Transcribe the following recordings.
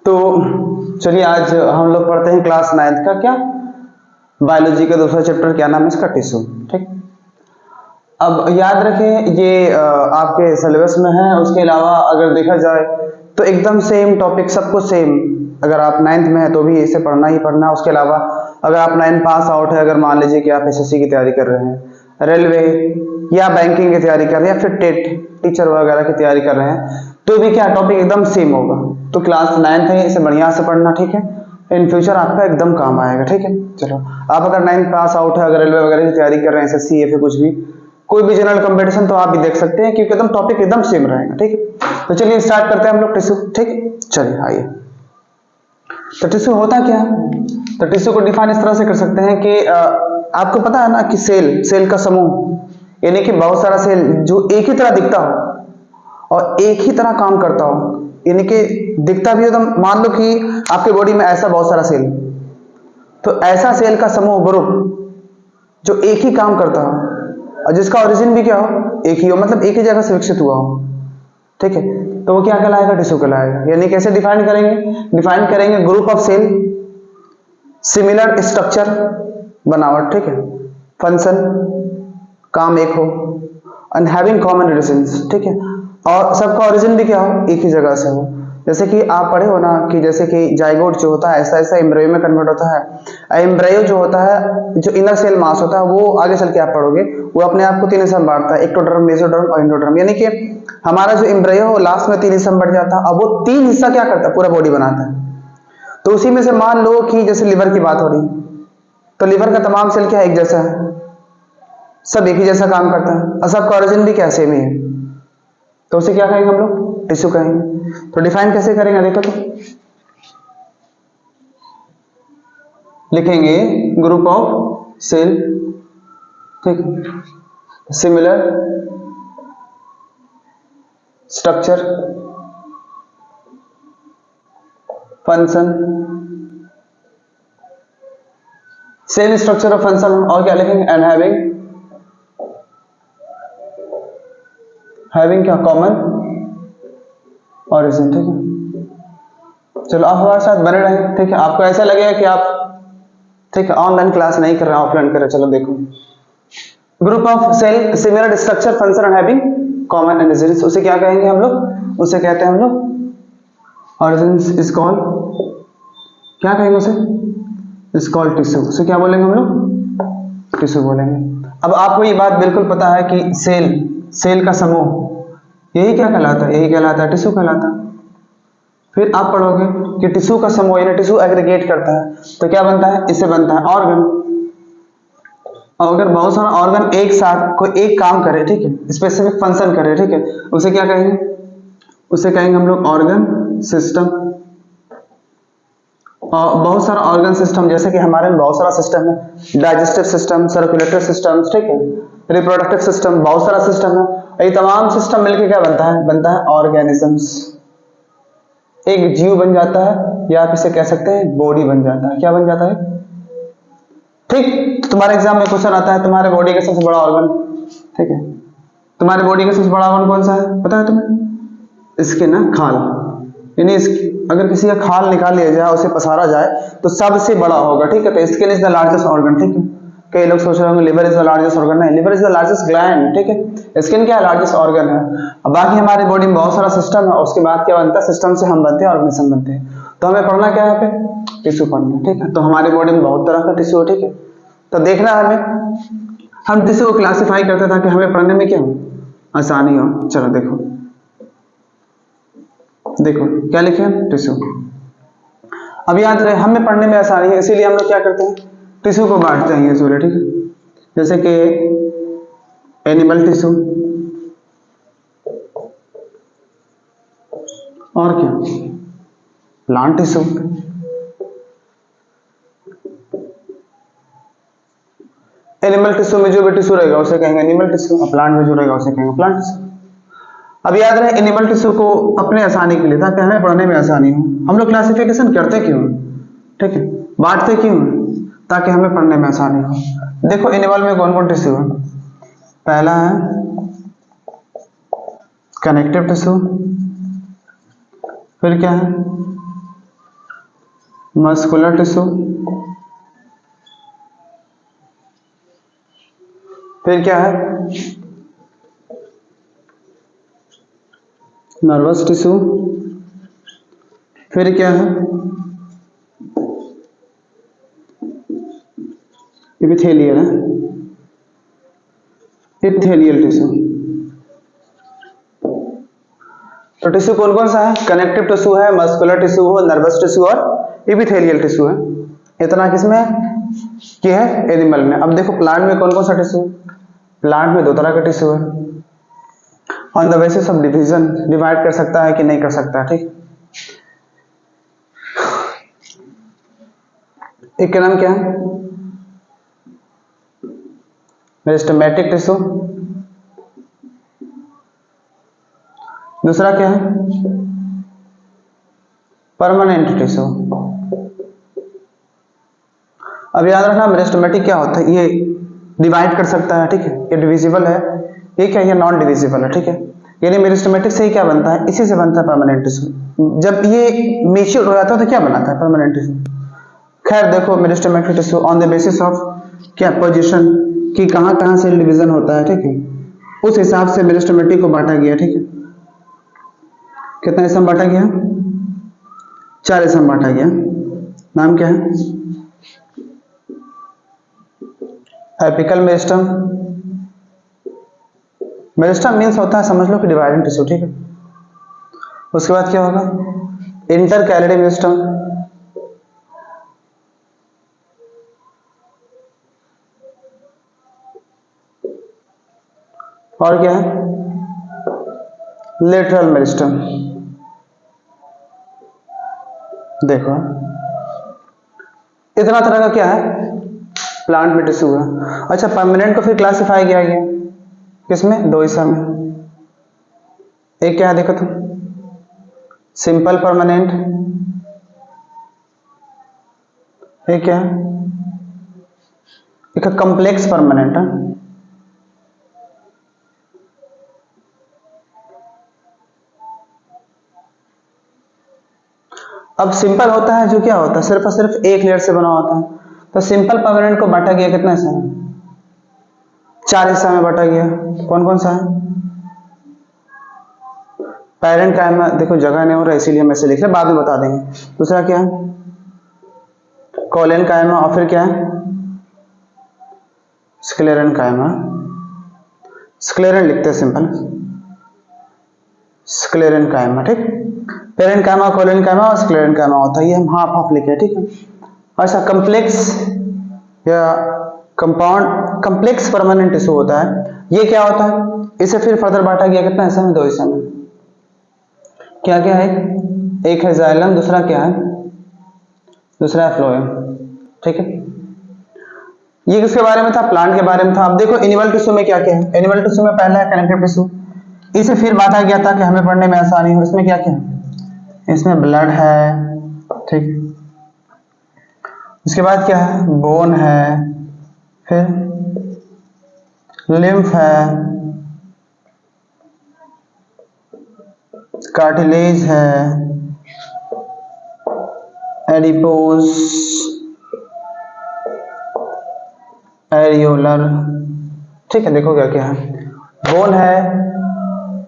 तो चलिए आज हम लोग पढ़ते हैं क्लास 9th का क्या बायोलॉजी का दूसरा चैप्टर, क्या नाम है इसका, टिश्यू। ठीक, अब याद रखें ये आपके सिलेबस में है। उसके अलावा अगर देखा जाए तो एकदम सेम टॉपिक, सब कुछ सेम। अगर आप 9th में है तो भी इसे पढ़ना ही पढ़ना है। उसके अलावा अगर आप 9 पास आउट है, अगर मान लीजिए कि आप एसएससी की तैयारी कर रहे हैं, रेलवे या बैंकिंग की तैयारी कर रहे हैं, या फिर टेट टीचर वगैरह की तैयारी कर रहे हैं, तो भी क्या टॉपिक एकदम सेम होगा। तो क्लास 9th है, इसे बढ़िया से पढ़ना, ठीक है। इन फ्यूचर आपका एकदम काम आएगा, ठीक है। चलो, आप अगर 9th पास आउट है, अगर रेलवे वगैरह की तैयारी कर रहे हैं, एसएससी या फिर कुछ भी, कोई भी जनरल कंपटीशन, तो आप भी देख सकते हैं क्योंकि एकदम टॉपिक एकदम सेम रहेगा, ठीक है। तो चलिए स्टार्ट करते हैं हम लोग टिश्यू, ठीक। चलिए आइए। तो टिश्यू होता क्या है? तो टिश्यू को डिफाइन इस तरह से कर सकते हैं कि आपको पता है ना कि सेल का समूह, यानी कि बहुत सारा सेल जो एक ही तरह दिखता हो और एक ही तरह काम करता हो, यानी कि दिखता भी एकदम, मान लो कि आपके बॉडी में ऐसा बहुत सारा सेल, तो ऐसा सेल का समूह, ग्रुप जो एक ही काम करता हो और जिसका ओरिजिन भी क्या हो, एक ही हो, मतलब एक ही जगह से विकसित हुआ हो, ठीक है। तो वो क्या कहलाएगा? टिश्यू कहलाएगा। यानी कैसे डिफाइन करेंगे? डिफाइन करेंगे group of cell, similar structure, बनावट, ठीक है, फंक्शन, काम एक हो, एंड हैविंग कॉमन रिलेशंस, ठीक है, और सबका ओरिजिन भी क्या हो, एक ही जगह से हो। जैसे कि आप पढ़े हो ना कि जैसे कि जाइगोट जो होता है ऐसा ऐसा एम्ब्रियो में कन्वर्ट होता है। एम्ब्रियो जो होता है, जो इनर सेल मास होता है, वो आगे चल के आप पढ़ोगे, वो अपने आप को 3 हिस्सा में बांटता है, एक्टोडर्म, मेसोडर्म और एंडोडर्म। यानी कि हमारा जो एम्ब्रियो है वो लास्ट में 3 हिस्सा में बढ़ जाता है। अब वो 3 हिस्सा क्या करता है? पूरा बॉडी बनाता है। तो उसी में से मान लो कि जैसे लिवर की बात हो रही, तो लिवर का तमाम सेल क्या एक जैसा है, सब एक ही जैसा काम करता है और सबका ओरिजिन भी क्या सेम ही है। तो उसे क्या कहेंगे हम लोग? टिश्यू कहेंगे। तो डिफाइन कैसे करेंगे? देखो तो लिखेंगे ग्रुप ऑफ सेल, ठीक, similar structure, function, cell structure और फंक्शन, और क्या लिखेंगे? एंड हैविंग क्या? कॉमन ओरिजिन, ठीक है। चलो आप हमारे साथ बने रहें, ठीक है। आपको ऐसा लगेगा कि आप, ठीक है, ऑनलाइन क्लास नहीं कर रहे हैं, ऑफलाइन कर रहे हैं। चलो देखो, group of cell, similar structure, function and having common origin, उसे क्या कहेंगे हम लोग? उसे कहते हैं हम लोग ओरिजिन इज कॉल्ड, क्या कहेंगे उसे? Is called tissue. उसे क्या बोलेंगे हम लोग? टिश्यू बोलेंगे। अब आपको ये बात बिल्कुल पता है कि सेल का समूह यही क्या कहलाता है? यही कहलाता है टिश्यू कहलाता है। फिर आप पढ़ोगे कि टिश्यू का समूह यानी टिश्यू एग्रीगेट करता है, तो क्या बनता है? इससे बनता है ऑर्गन। और अगर बहुत सारा ऑर्गन एक साथ कोई एक काम करे, ठीक है, स्पेसिफिक फंक्शन करे, ठीक है, उसे क्या कहेंगे? उसे कहेंगे हम लोग ऑर्गन सिस्टम। और बहुत सारा ऑर्गन सिस्टम, जैसे कि हमारे में बहुत सारा सिस्टम है, डाइजेस्टिव सिस्टम, सर्कुलेटरी सिस्टम, ठीक है, रिप्रोडक्टिव सिस्टम, बहुत सारा सिस्टम है। ये तमाम सिस्टम मिलकर क्या बनता है? बनता है ऑर्गेनिजम्स। एक जीव बन जाता है, या आप इसे कह सकते हैं बॉडी बन जाता है। क्या बन जाता है? ठीक। तुम्हारे एग्जाम में क्वेश्चन आता है तुम्हारे बॉडी का सबसे बड़ा ऑर्गन, ठीक है, तुम्हारे बॉडी का सबसे बड़ा ऑर्गन कौन सा है पता है तुम्हें? इसके ना खाल, यानी अगर किसी का खाल निकाल लिया जाए, उसे पसारा जाए, तो सबसे बड़ा होगा, ठीक है। तो skin is the largest organ, ठीक है। कई लोग सोच रहे होंगे liver is the largest organ, नहीं, liver is the largest gland, ठीक है। स्किन क्या है? लार्जेस्ट ऑर्गन है। अब बाकी हमारी बॉडी में बहुत सारा सिस्टम है, उसके बाद क्या बनता है? सिस्टम से हम बनते हैं, ऑर्गेनिज्म बनते हैं। तो हमें पढ़ना क्या है? यहाँ पे टिश्यू पढ़ना, ठीक है। तो हमारी बॉडी में बहुत तरह का टिश्यू है, ठीक है। तो देखना हमें, हम टिश्यू को क्लासिफाई करते ताकि हमें पढ़ने में क्या हो? आसानी हो। चलो देखो, देखो क्या लिखे हैं? टिश्यू। अब याद रहे हमें पढ़ने में आसानी है, इसीलिए हम लोग क्या करते हैं? टिश्यू को बांटते हैं ये सूर्य, ठीक है। जैसे कि एनिमल टिश्यू, और क्या? प्लांट टिश्यू, एनिमल टिश्यू में जो भी टिश्यू रहेगा उसे कहेंगे एनिमल टिश्यू, और प्लांट में जो रहेगा उसे कहेंगे प्लांट टिश्यू। अब याद रहे एनिमल टिश्यू को अपने आसानी के लिए, ताकि हमें पढ़ने में आसानी हो, हम लोग क्लासिफिकेशन करते क्यों? ठीक है, बांटते क्यों? ताकि हमें पढ़ने में आसानी हो। देखो एनिमल में कौन कौन टिश्यू है? पहला है कनेक्टिव टिश्यू, फिर क्या है, मस्कुलर टिश्यू, फिर क्या है, नर्वस टिश्यू, फिर क्या है, इपिथेलियल है, इपिथेलियल टिश्यू। तो टिश्यू कौन कौन सा है, कनेक्टिव टिश्यू है, मस्कुलर टिश्यू है, नर्वस टिश्यू और इपिथेलियल टिश्यू है। इतना किसमें ये है, एनिमल में। अब देखो प्लांट में कौन कौन सा टिश्यू, प्लांट में दो तरह का टिश्यू है। On the basis of division divide कर सकता है कि नहीं कर सकता, ठीक। एक का नाम क्या है, मेरिस्टेमेटिक टिश्यू, दूसरा क्या है, परमानेंट टिश्यू। अब याद रखना मेरिस्टेमेटिक क्या होता है, ये डिवाइड कर सकता है, ठीक है, ये डिविजिबल है, ये क्या, ये नॉन डिविजिबल है, ठीक है। यानी मेरिस्टेमेटिक से ही क्या बनता है, इसी से बनता है परमानेंट टिश्यू। जब ये मैच्योर हो जाता है तो क्या बनाता है, परमानेंट टिश्यू। खैर देखो meristematic tissue on the basis of क्या, पोजीशन, कि कहां कहां से डिवीजन होता है, ठीक है, उस हिसाब से मेरिस्टेमेटिक को बांटा गया, ठीक है। कितना हिस्सा बांटा गया, 4 हिस्सा बांटा गया। नाम क्या है, एपिकल मेरिस्टम, मेरिस्टम मीन्स होता है समझ लो कि डिवाइडिंग टिश्यू, ठीक है। उसके बाद क्या होगा, इंटरकैलिडी मेरिस्टम, और क्या है, लेटरल मेरिस्टम। देखो इतना तरह का क्या है, प्लांट में टिश्यू है। अच्छा परमानेंट को फिर क्लासिफाई किया गया किसमें, 2 हिस्सा में। एक क्या है देखो तो, सिंपल परमानेंट, एक क्या है, एक कॉम्प्लेक्स परमानेंट है। अब सिंपल होता है जो क्या होता है, सिर्फ और सिर्फ एक लेयर से बना होता है। तो सिंपल परमानेंट को बांटा गया कितना हिस्सा में, 4 हिस्सा में बांटा गया। कौन कौन सा है, पेरेंट कायमा, देखो जगह नहीं हो रहा इसीलिए हम ऐसे लिख रहे हैं, बाद में बता देंगे। दूसरा क्या है, कोलेन कायमा, और फिर क्या है, स्क्लेरन कायमा। स्क्लेरन लिखते हैं सिंपल, स्क्लेरन कायमा, ठीक। पेरेंट कायमा, कोलेन कायमा और स्क्लेरन कायमा होता है, ये हम हाफ हाफ लिखे, ठीक है। अच्छा कम्प्लेक्स या कंपाउंड, कम्प्लेक्स परमानेंट टिश्यू होता है, ये क्या होता है, इसे फिर फर्दर बांटा गया कितना हिस्सा में, 2 हिस्सा में। क्या क्या है, एक है जाइलम, दूसरा क्या है, दूसरा है फ्लोएम, ठीक है। ये किसके बारे में था, प्लांट के बारे में था। अब देखो एनिमल टिश्यू में क्या क्या है, एनिमल टिश्यू में पहला है कनेक्टिव टिश्यू, इसे फिर बांटा गया ताकि हमें पढ़ने में आसानी हो। इसमें क्या क्या है, इसमें ब्लड है, ठीक। उसके बाद क्या है, बोन है, फिर लिम्फ है, कार्टिलेज है, एडिपोज, एरियोलर, ठीक है। देखो क्या क्या है, बोन है,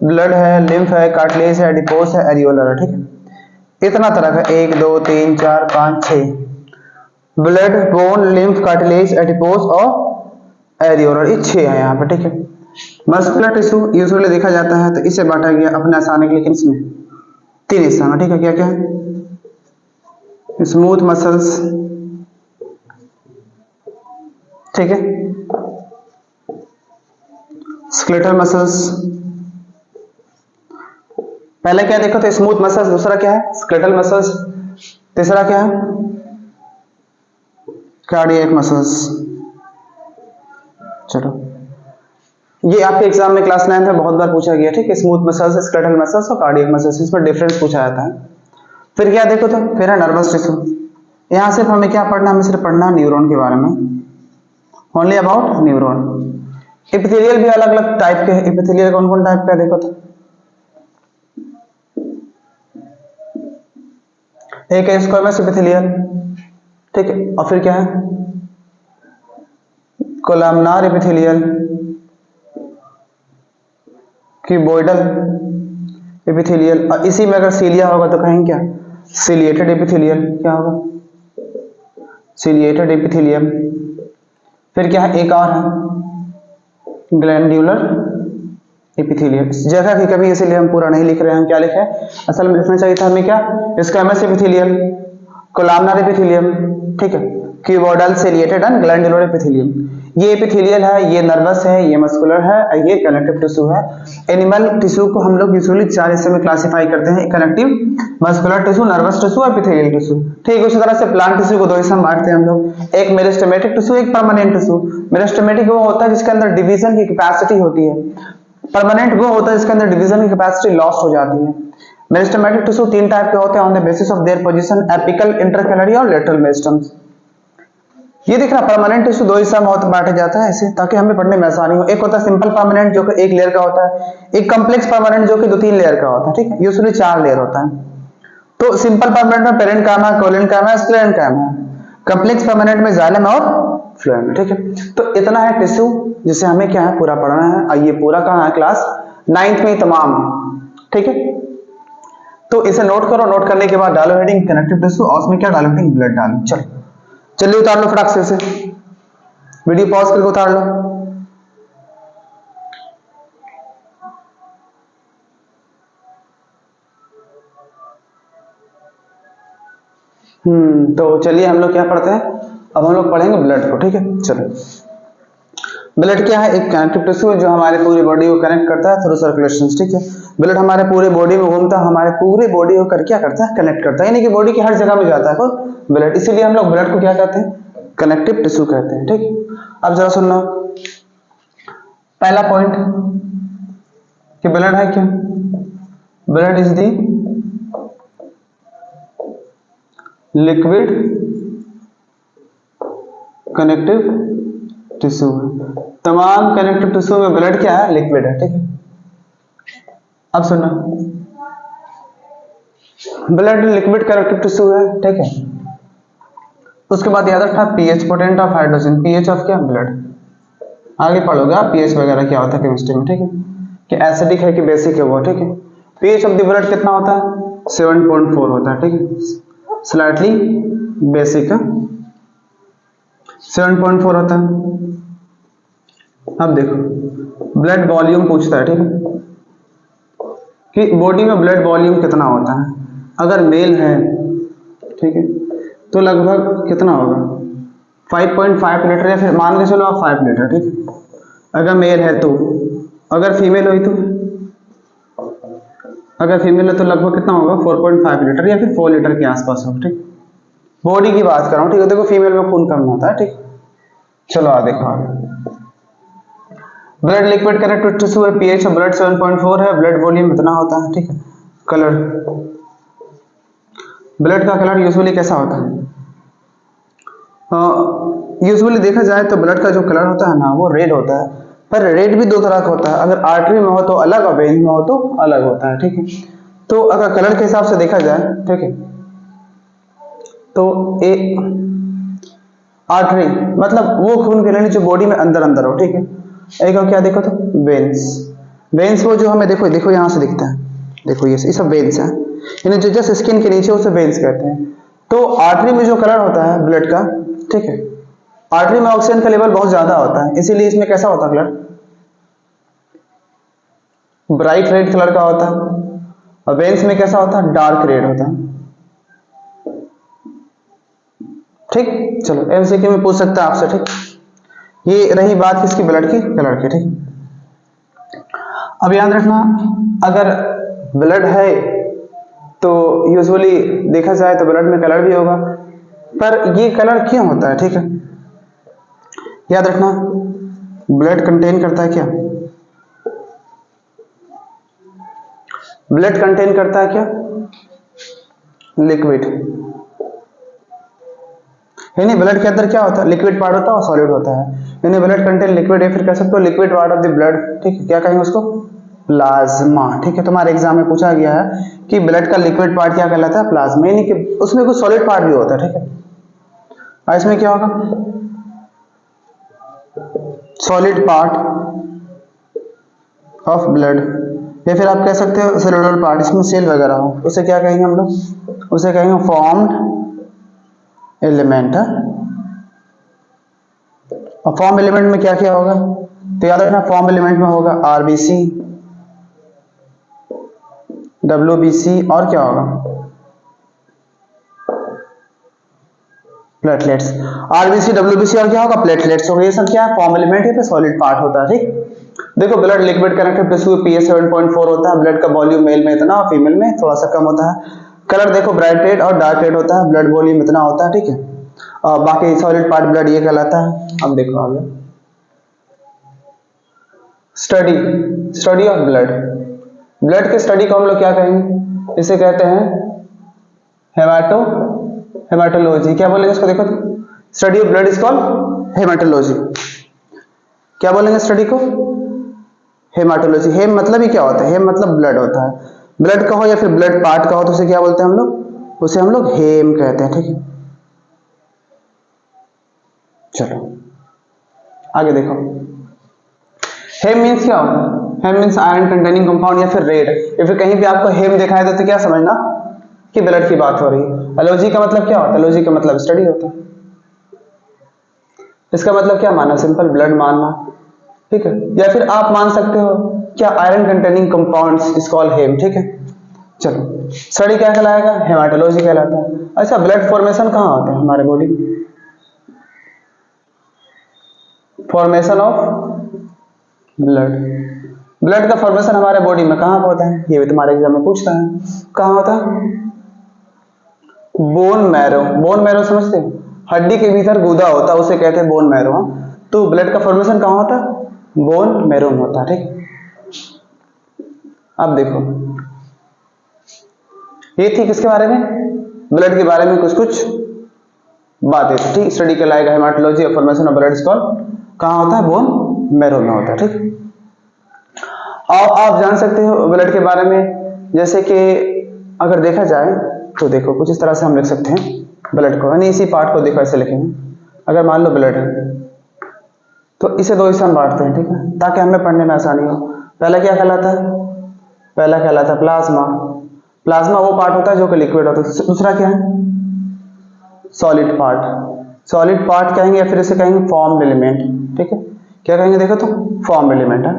ब्लड है, लिम्फ है, कार्टिलेज है, एडिपोज है, एरियोलर है, ठीक है। इतना तरह का 1 2 3 4 5 6, blood, bone, lymph, cartilage, adipose और एरियोलर, ये 6 है यहाँ पे, ठीक है। मस्कुलर टिश्यू यूजुअली देखा जाता है, तो इसे बांटा गया अपने आसानी के लिए इसमें 3 हिस्सा में, ठीक है। क्या क्या है, स्मूथ मसल्स, ठीक है, स्केलेटल मसल्स। पहले क्या देखो तो स्मूथ मसल्स, दूसरा क्या है, स्केलेटल मसल्स, तीसरा क्या है, कार्डियक मसल्स। चलो ये आपके एग्जाम में क्लास 9 में बहुत बार पूछा गया, ठीक है, स्मूथ मसल्स, स्केलेटल मसल्स और कार्डियक मसल्स, इसमें डिफरेंस पूछा जाता है। फिर क्या देखो तो, फिर है नर्वस टिश्यू। यहां सिर्फ हमें क्या पढ़ना, हमें सिर्फ पढ़ना न्यूरॉन के बारे में, ओनली अबाउट न्यूरॉन। एपिथेलियल भी अलग अलग टाइप के हैं, एपिथेलियल कौन कौन टाइप का देखो तो, एक है स्क्वैमस एपिथेलियल, ठीक है, और फिर क्या है कोलमनार एपिथेलियल, क्यूबॉइडल एपिथेलियल, और इसी में अगर सीलिया होगा तो कहेंगे क्या सिलिएटेड एपिथेलियल, क्या होगा सिलिएटेड एपिथेलियम। फिर क्या है एक और है ग्लैंड्यूलर एपिथेलियम। जगह की कभी इसीलिए हम पूरा नहीं लिख रहे हैं, हम क्या लिखे हैं असल में लिखना चाहिए था हमें क्या स्क्वैमस एपिथेलियल, कोलमनार एपिथेलियम, ठीक है, cuboidal ciliated and glandular epithelium. ये एपिथेलियल है, ये नर्वस है, ये मस्कुलर है, ये कनेक्टिव टिश्यू है। एनिमल टिश्यू को हम लोग यूजुअली 4 हिस्से में क्लासिफाई करते हैं, connective, muscular tissue, nervous tissue, epithelial tissue, ठीक। उसी तरह से प्लांट टिश्यू को 2 हिस्से में बांटते हैं हम लोग, एक मेरिस्टेमेटिक टिश्यू, एक परमानेंट टिश्यू। मेरिस्टेमेटिक वो होता है जिसके अंदर डिवीजन की कैपेसिटी होती है, परमानेंट वो होता है जिसके अंदर डिवीजन की कैपेसिटी लॉस्ट हो जाती है। मेरिस्टेमेटिक टिश्यू 3 टाइप के होते हैं on the basis of their position, apical, intercalary और लेटरल मेरिस्टम्स। ये देखना परमानेंट टिश्यू 2 हिस्सा में बांटा जाता है ऐसे ताकि हमें पढ़ने में आसानी हो। एक होता है सिंपल परमानेंट जो कि 1 लेयर का होता है, एक कॉम्प्लेक्स परमानेंट जो कि 2-3 लेयर का होता है, ठीक है, यूजुअली 4 लेयर होता है। तो सिंपल परमानेंट में parenchyma, collenchyma, sclerenchyma, complex permanent में जाइलम और फ्लोएम, ठीक है। तो इतना है टिश्यू जिसे हमें क्या है पूरा पढ़ना है, और ये पूरा कहाँ है क्लास 9th में तमाम, ठीक है। तो इसे नोट करो, नोट करने के बाद डालो हेडिंग कनेक्टिव टिश्यू और उसमें क्या डालो हेडिंग ब्लड डालो। चलो चलिए उतार लो फटाक से, वीडियो पॉज करके उतार लो। तो चलिए हम लोग क्या पढ़ते हैं, अब हम लोग पढ़ेंगे ब्लड को, ठीक है। चलो ब्लड क्या है, एक कनेक्टिव टिश्यू है जो हमारे पूरी बॉडी को कनेक्ट करता है थ्रू सर्कुलेशन, ठीक है। ब्लड हमारे पूरे बॉडी में घूमता है, हमारे पूरे बॉडी को कर क्या करता है कनेक्ट करता है, यानी कि बॉडी की हर जगह में जाता है ब्लड, इसीलिए हम लोग ब्लड को क्या कहते हैं कनेक्टिव टिश्यू कहते हैं, ठीक। अब जरा सुनना पहला पॉइंट कि ब्लड है क्या, blood is the liquid connective tissue है। तमाम कनेक्टिव टिश्यू में ब्लड क्या है लिक्विड है, ठीक है। अब सुनना ब्लड लिक्विड कनेक्टिव टिश्यू है, ठीक है। उसके बाद याद रखना pH potent of hydrogen, pH of क्या ब्लड, आगे पढ़ोगे आप पीएच वगैरह क्या होता है केमिस्ट्री में, ठीक है, कि एसिडिक है कि बेसिक है वो, ठीक है। पीएच ऑफ द ब्लड कितना होता है 7.4 होता है, ठीक है, स्लाइटली बेसिक है 7.4 होता है। अब देखो ब्लड वॉल्यूम पूछता है, ठीक है, कि बॉडी में ब्लड वॉल्यूम कितना होता है। अगर मेल है, ठीक है, तो लगभग कितना होगा 5.5 लीटर, या फिर मान के चलो आप 5 लीटर, ठीक है, अगर मेल है तो। अगर फीमेल हुई तो, अगर फीमेल है तो लगभग कितना होगा 4.5 लीटर या फिर 4 लीटर के आसपास होगा, ठीक। बॉडी की बात कर रहा हूँ, ठीक है, देखो फीमेल में खून कम होता है, ठीक। चलो आ देखो आगे, ब्लड लिक्विड कनेक्टिव टिश्यू है, पीएच ऑफ ब्लड 7.4 है, ब्लड वॉल्यूम इतना होता है, ठीक है। कलर, ब्लड का कलर यूजुअली कैसा होता है, यूजुअली देखा जाए तो ब्लड का जो कलर होता है ना वो रेड होता है, पर रेड भी 2 तरह का होता है, अगर आर्टरी में हो तो अलग और वेन में हो तो अलग होता है, ठीक है। तो अगर कलर के हिसाब से देखा जाए, ठीक है, तो ए आर्टरी मतलब वो खून की नली जो बॉडी में अंदर अंदर हो, ठीक है। एक और क्या देखो तो वेन्स, वेन्स वो जो हमें देखो देखो यहाँ से दिखता है, देखो ये सब वेन्स है, यानी जो जस्ट स्किन के नीचे उसे वेन्स कहते हैं। तो आर्टरी में जो कलर होता है ब्लड का, ठीक है, आर्टरी में ऑक्सीजन का लेवल बहुत ज्यादा होता है, इसीलिए इसमें कैसा होता है कलर ब्राइट रेड कलर का होता है, और वेन्स में कैसा होता है डार्क रेड होता है, ठीक। चलो एमसीक्यू में पूछ सकता है आपसे, ठीक। ये रही बात किसकी ब्लड की, कलर की, ठीक। अब याद रखना अगर ब्लड है तो यूजुअली देखा जाए तो ब्लड में कलर भी होगा, पर ये कलर क्यों होता है, ठीक है। याद रखना ब्लड कंटेन करता है क्या, ब्लड कंटेन करता है क्या लिक्विड, यानी ब्लड के अंदर क्या होता है लिक्विड पार्ट होता है और सॉलिड होता है, यानी ब्लड कंटेन लिक्विड है, फिर कह सकते हो liquid part of the blood, ठीक है, क्या कहेंगे उसको प्लाज्मा, ठीक है। तुम्हारे एग्जाम में पूछा गया है कि ब्लड का लिक्विड पार्ट क्या कहलाता है, प्लाज्मा, यानी कि उसमें कुछ सॉलिड पार्ट भी होता है, ठीक है। और इसमें क्या होगा, सॉलिड पार्ट ऑफ ब्लड, या फिर आप कह सकते हो सेलुलर पार्ट, इसमें सेल वगैरह हो, उसे क्या कहेंगे हम लोग, उसे कहेंगे फॉर्म्ड एलिमेंट है। और फॉर्म एलिमेंट में क्या क्या होगा, तो याद रखना फॉर्म एलिमेंट में होगा आरबीसी, डब्ल्यूबीसी, और क्या होगा, प्लेटलेट्स। आरबीसी, डब्ल्यूबीसी और क्या होगा, प्लेटलेट्स होगा। ये सब क्या है, फॉर्म एलिमेंट है, सॉलिड पार्ट होता है, ठीक। देखो blood liquid connected tissue pH 7.4 होता है, ब्लड का वॉल्यूम मेल में इतना और फीमेल में थोड़ा सा कम होता है। कलर देखो ब्राइट रेड और डार्क रेड होता है, ब्लड वॉल्यूम इतना होता है, ठीक है। और बाकी सॉलिड पार्ट ब्लड ये कहलाता है। अब देखो आगे, study, study of blood, blood के स्टडी को हम लोग क्या कहेंगे, इसे कहते हैं हेमाटोलॉजी। क्या बोलेंगे इसको, देखो तो, study of blood is called haematology. क्या बोलेंगे स्टडी को, हेमाटोलॉजी। हेम मतलब ही क्या होता है, हेम मतलब ब्लड होता है, ब्लड का हो या फिर ब्लड पार्ट का हो तो उसे क्या बोलते हैं हम लोग, उसे हम लोग हेम कहते हैं, ठीक है। चलो आगे देखो, हेम मीन्स क्या होता है, हेम मीन्स आयरन कंटेनिंग कंपाउंड या फिर रेड, या फिर कहीं भी आपको हेम दिखाई दे तो क्या समझना कि ब्लड की बात हो रही है। एलॉजी का मतलब क्या होता है, एलॉजी का मतलब स्टडी होता है। इसका मतलब क्या माना, सिंपल ब्लड मानना, ठीक है। या फिर आप मान सकते हो क्या, iron containing compounds is called heme, ठीक है। चलो स्टडी क्या कहलाएगा, हेमाटोलॉजी कहलाता है। अच्छा ब्लड फॉर्मेशन कहाँ होता है हमारे बॉडी में, फॉर्मेशन ऑफ ब्लड, ब्लड का फॉर्मेशन हमारे बॉडी में कहाँ होता है, ये भी तुम्हारे एग्जाम में पूछता है, कहाँ होता है, बोन मैरो। बोन मैरो समझते हो, हड्डी के भीतर गूदा होता है उसे कहते हैं बोन मैरो। तो ब्लड का फॉर्मेशन कहाँ होता है, बोन मैरो में होता है, ठीक। अब देखो ये थी किसके बारे में, ब्लड के बारे में कुछ कुछ बातें, ठीक। स्टडी कहलाएगा हेमाटोलॉजी और formation of blood is called, कहाँ होता है, बोन मैरो में होता है, ठीक। और आप जान सकते हो ब्लड के बारे में, जैसे कि अगर देखा जाए तो देखो कुछ इस तरह से हम लिख सकते हैं ब्लड को, यानी इसी पार्ट को देखो ऐसे लिखेंगे। अगर मान लो ब्लड है तो इसे दो हिस्सा में बांटते हैं, ठीक है, ताकि हमें पढ़ने में आसानी हो। पहला क्या कहलाता है, पहला कहलाता है प्लाज्मा। प्लाज्मा वो पार्ट होता है जो कि लिक्विड होता है। दूसरा क्या है, सॉलिड पार्ट। सॉलिड पार्ट कहेंगे या फिर इसे कहेंगे फॉर्म्ड एलिमेंट, ठीक है। क्या कहेंगे देखो तो, फॉर्म एलिमेंट है,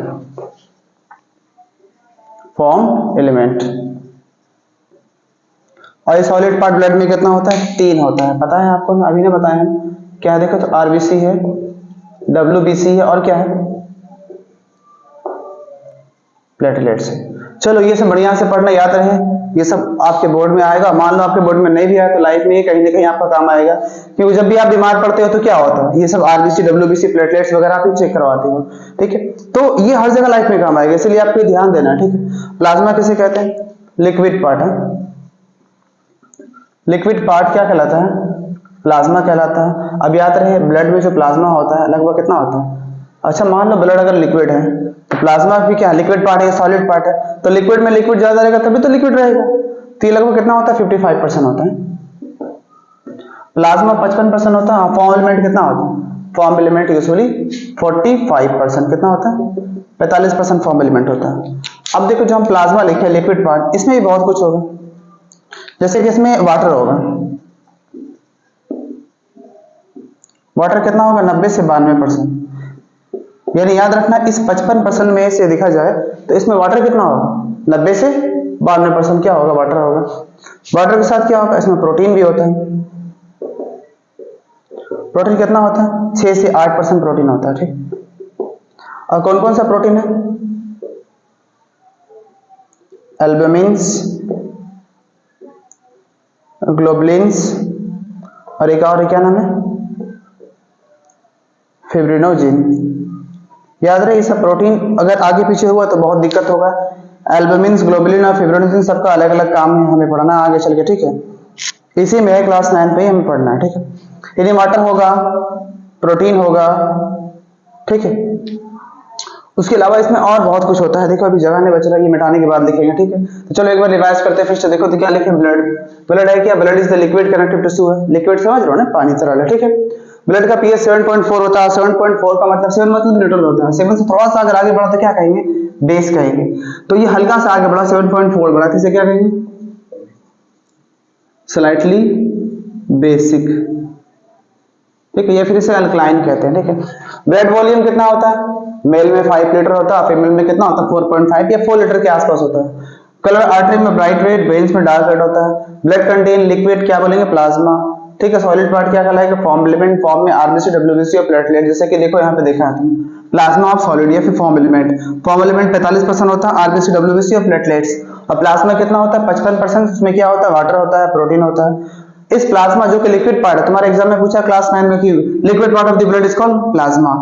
फॉर्म एलिमेंट। और ये सॉलिड पार्ट ब्लड में कितना होता है, 3 होता है, पता है आपको, अभी ने बताया है। क्या है देखो तो, आरबीसी है, डब्ल्यूबीसी है, और क्या है, प्लेटलेट्स है। चलो ये सब बढ़िया से पढ़ना, याद रहे, ये सब आपके बोर्ड में आएगा। मान लो आपके बोर्ड में नहीं भी आया तो लाइफ में ये कहीं ना कहीं आपका काम आएगा, क्योंकि जब भी आप बीमार पड़ते हो तो क्या होता है, ये सब आरबीसी डब्ल्यूबीसी प्लेटलेट्स वगैरह आप चेक करवाते हो, ठीक है। तो ये हर जगह लाइफ में काम आएगा, इसलिए आपको ध्यान देना है, ठीक है। प्लाज्मा किसे कहते हैं, लिक्विड पार्ट है, लिक्विड पार्ट क्या कहलाता है, प्लाज्मा कहलाता है। अब याद रहे ब्लड में जो प्लाज्मा होता है लगभग कितना होता है, अच्छा मान लो ब्लड अगर लिक्विड है तो प्लाज्मा भी क्या है, लिक्विड पार्ट है, सॉलिड पार्ट है, तो लिक्विड में लिक्विड ज्यादा रहेगा तभी तो लिक्विड रहेगा। तो ये लगभग कितना होता है, 55% होता है। प्लाज्मा 55% होता है। फॉर्म एलिमेंट कितना होता है, फॉर्म एलिमेंट यूजुअली 45%, कितना होता है, 45% फॉर्म एलिमेंट होता है। अब देखो जो हम प्लाज्मा लिखे लिक्विड पार्ट, इसमें भी बहुत कुछ होगा, जैसे कि इसमें वाटर होगा, वाटर कितना होगा, 90 से 92%। यानी याद रखना इस 55% में से देखा जाए तो इसमें वाटर कितना होगा, 90 से 92% क्या होगा, वाटर होगा। वाटर के साथ क्या होगा, इसमें प्रोटीन भी होता है। प्रोटीन कितना होता है, 6 से 8% प्रोटीन होता है, ठीक। और कौन कौन सा प्रोटीन है, एल्ब्यूमिन्स, ग्लोबुलिन्स, और एक और क्या नाम है, फिब्रिनोजिन। याद रहे ये सब प्रोटीन अगर आगे पीछे हुआ तो बहुत दिक्कत होगा। एल्ब्यूमिन्स, ग्लोबुलिन और फिब्रिनोजिन सबका अलग अलग काम है, हमें पढ़ना आगे चल के, ठीक है। इसी में है क्लास 9 पे ही हमें पढ़ना है, ठीक है। यदि वाटर होगा, प्रोटीन होगा, ठीक है, उसके अलावा इसमें और बहुत कुछ होता है, देखो अभी जगह नहीं बच रहा, ये मिटाने के बाद लिखेंगे, ठीक है। तो चलो एक बार रिवाइज करते हैं फिर से। देखो तो क्या लिखे, ब्लड, ब्लड है क्या, blood is the liquid connective tissue है, लिक्विड समझ रहे हो ना, पानी तरल है, ठीक है। ब्लड का पीएच 7.4 होता है, 7.4 का मतलब 7 मतलब न्यूट्रल होता है, 7 से थोड़ा सा अगर आगे बढ़ा तो क्या कहेंगे, बेस कहेंगे। तो ये हल्का सा आगे बढ़ा 7.4 बढ़ा, तो इसे क्या कहेंगे, स्लाइटली बेसिक, ठीक है। या फिर इसे अल्कलाइन कहते हैं, ठीक है। ब्लड वॉल्यूम कितना होता है, मेल में 5 लीटर होता है, फीमेल में कितना होता है 4.5 या 4 लीटर के आसपास होता है। कलर आर्टरी में ब्राइट रेड, वेन्स में डार्क रेड होता है। ब्लड कंटेन लिक्विड क्या बोलेंगे, प्लाज्मा, ठीक है। सॉलिड पार्ट क्या कहलाएगा, फॉर्म एलिमेंट, फॉर्म में आरबीसी, डब्ल्यूबीसी और प्लेटलेट, जैसे कि देखो यहाँ पे देखा है तुम, प्लाज्मा ऑफ सॉलिड या फिर फॉर्म एलिमेंट। फॉर्म एलिमेंट 45% होता है, आरबीसी, डब्ल्यूबीसी और प्लेटलेट्स। और प्लाज्मा कितना होता है 55%, उसमें क्या होता है, वाटर होता है, प्रोटीन होता है। इस प्लाज्मा जो कि लिक्विड पार्ट है, तुम्हारे एग्जाम में पूछा क्लास 9 में कि liquid part of the blood is called plasma.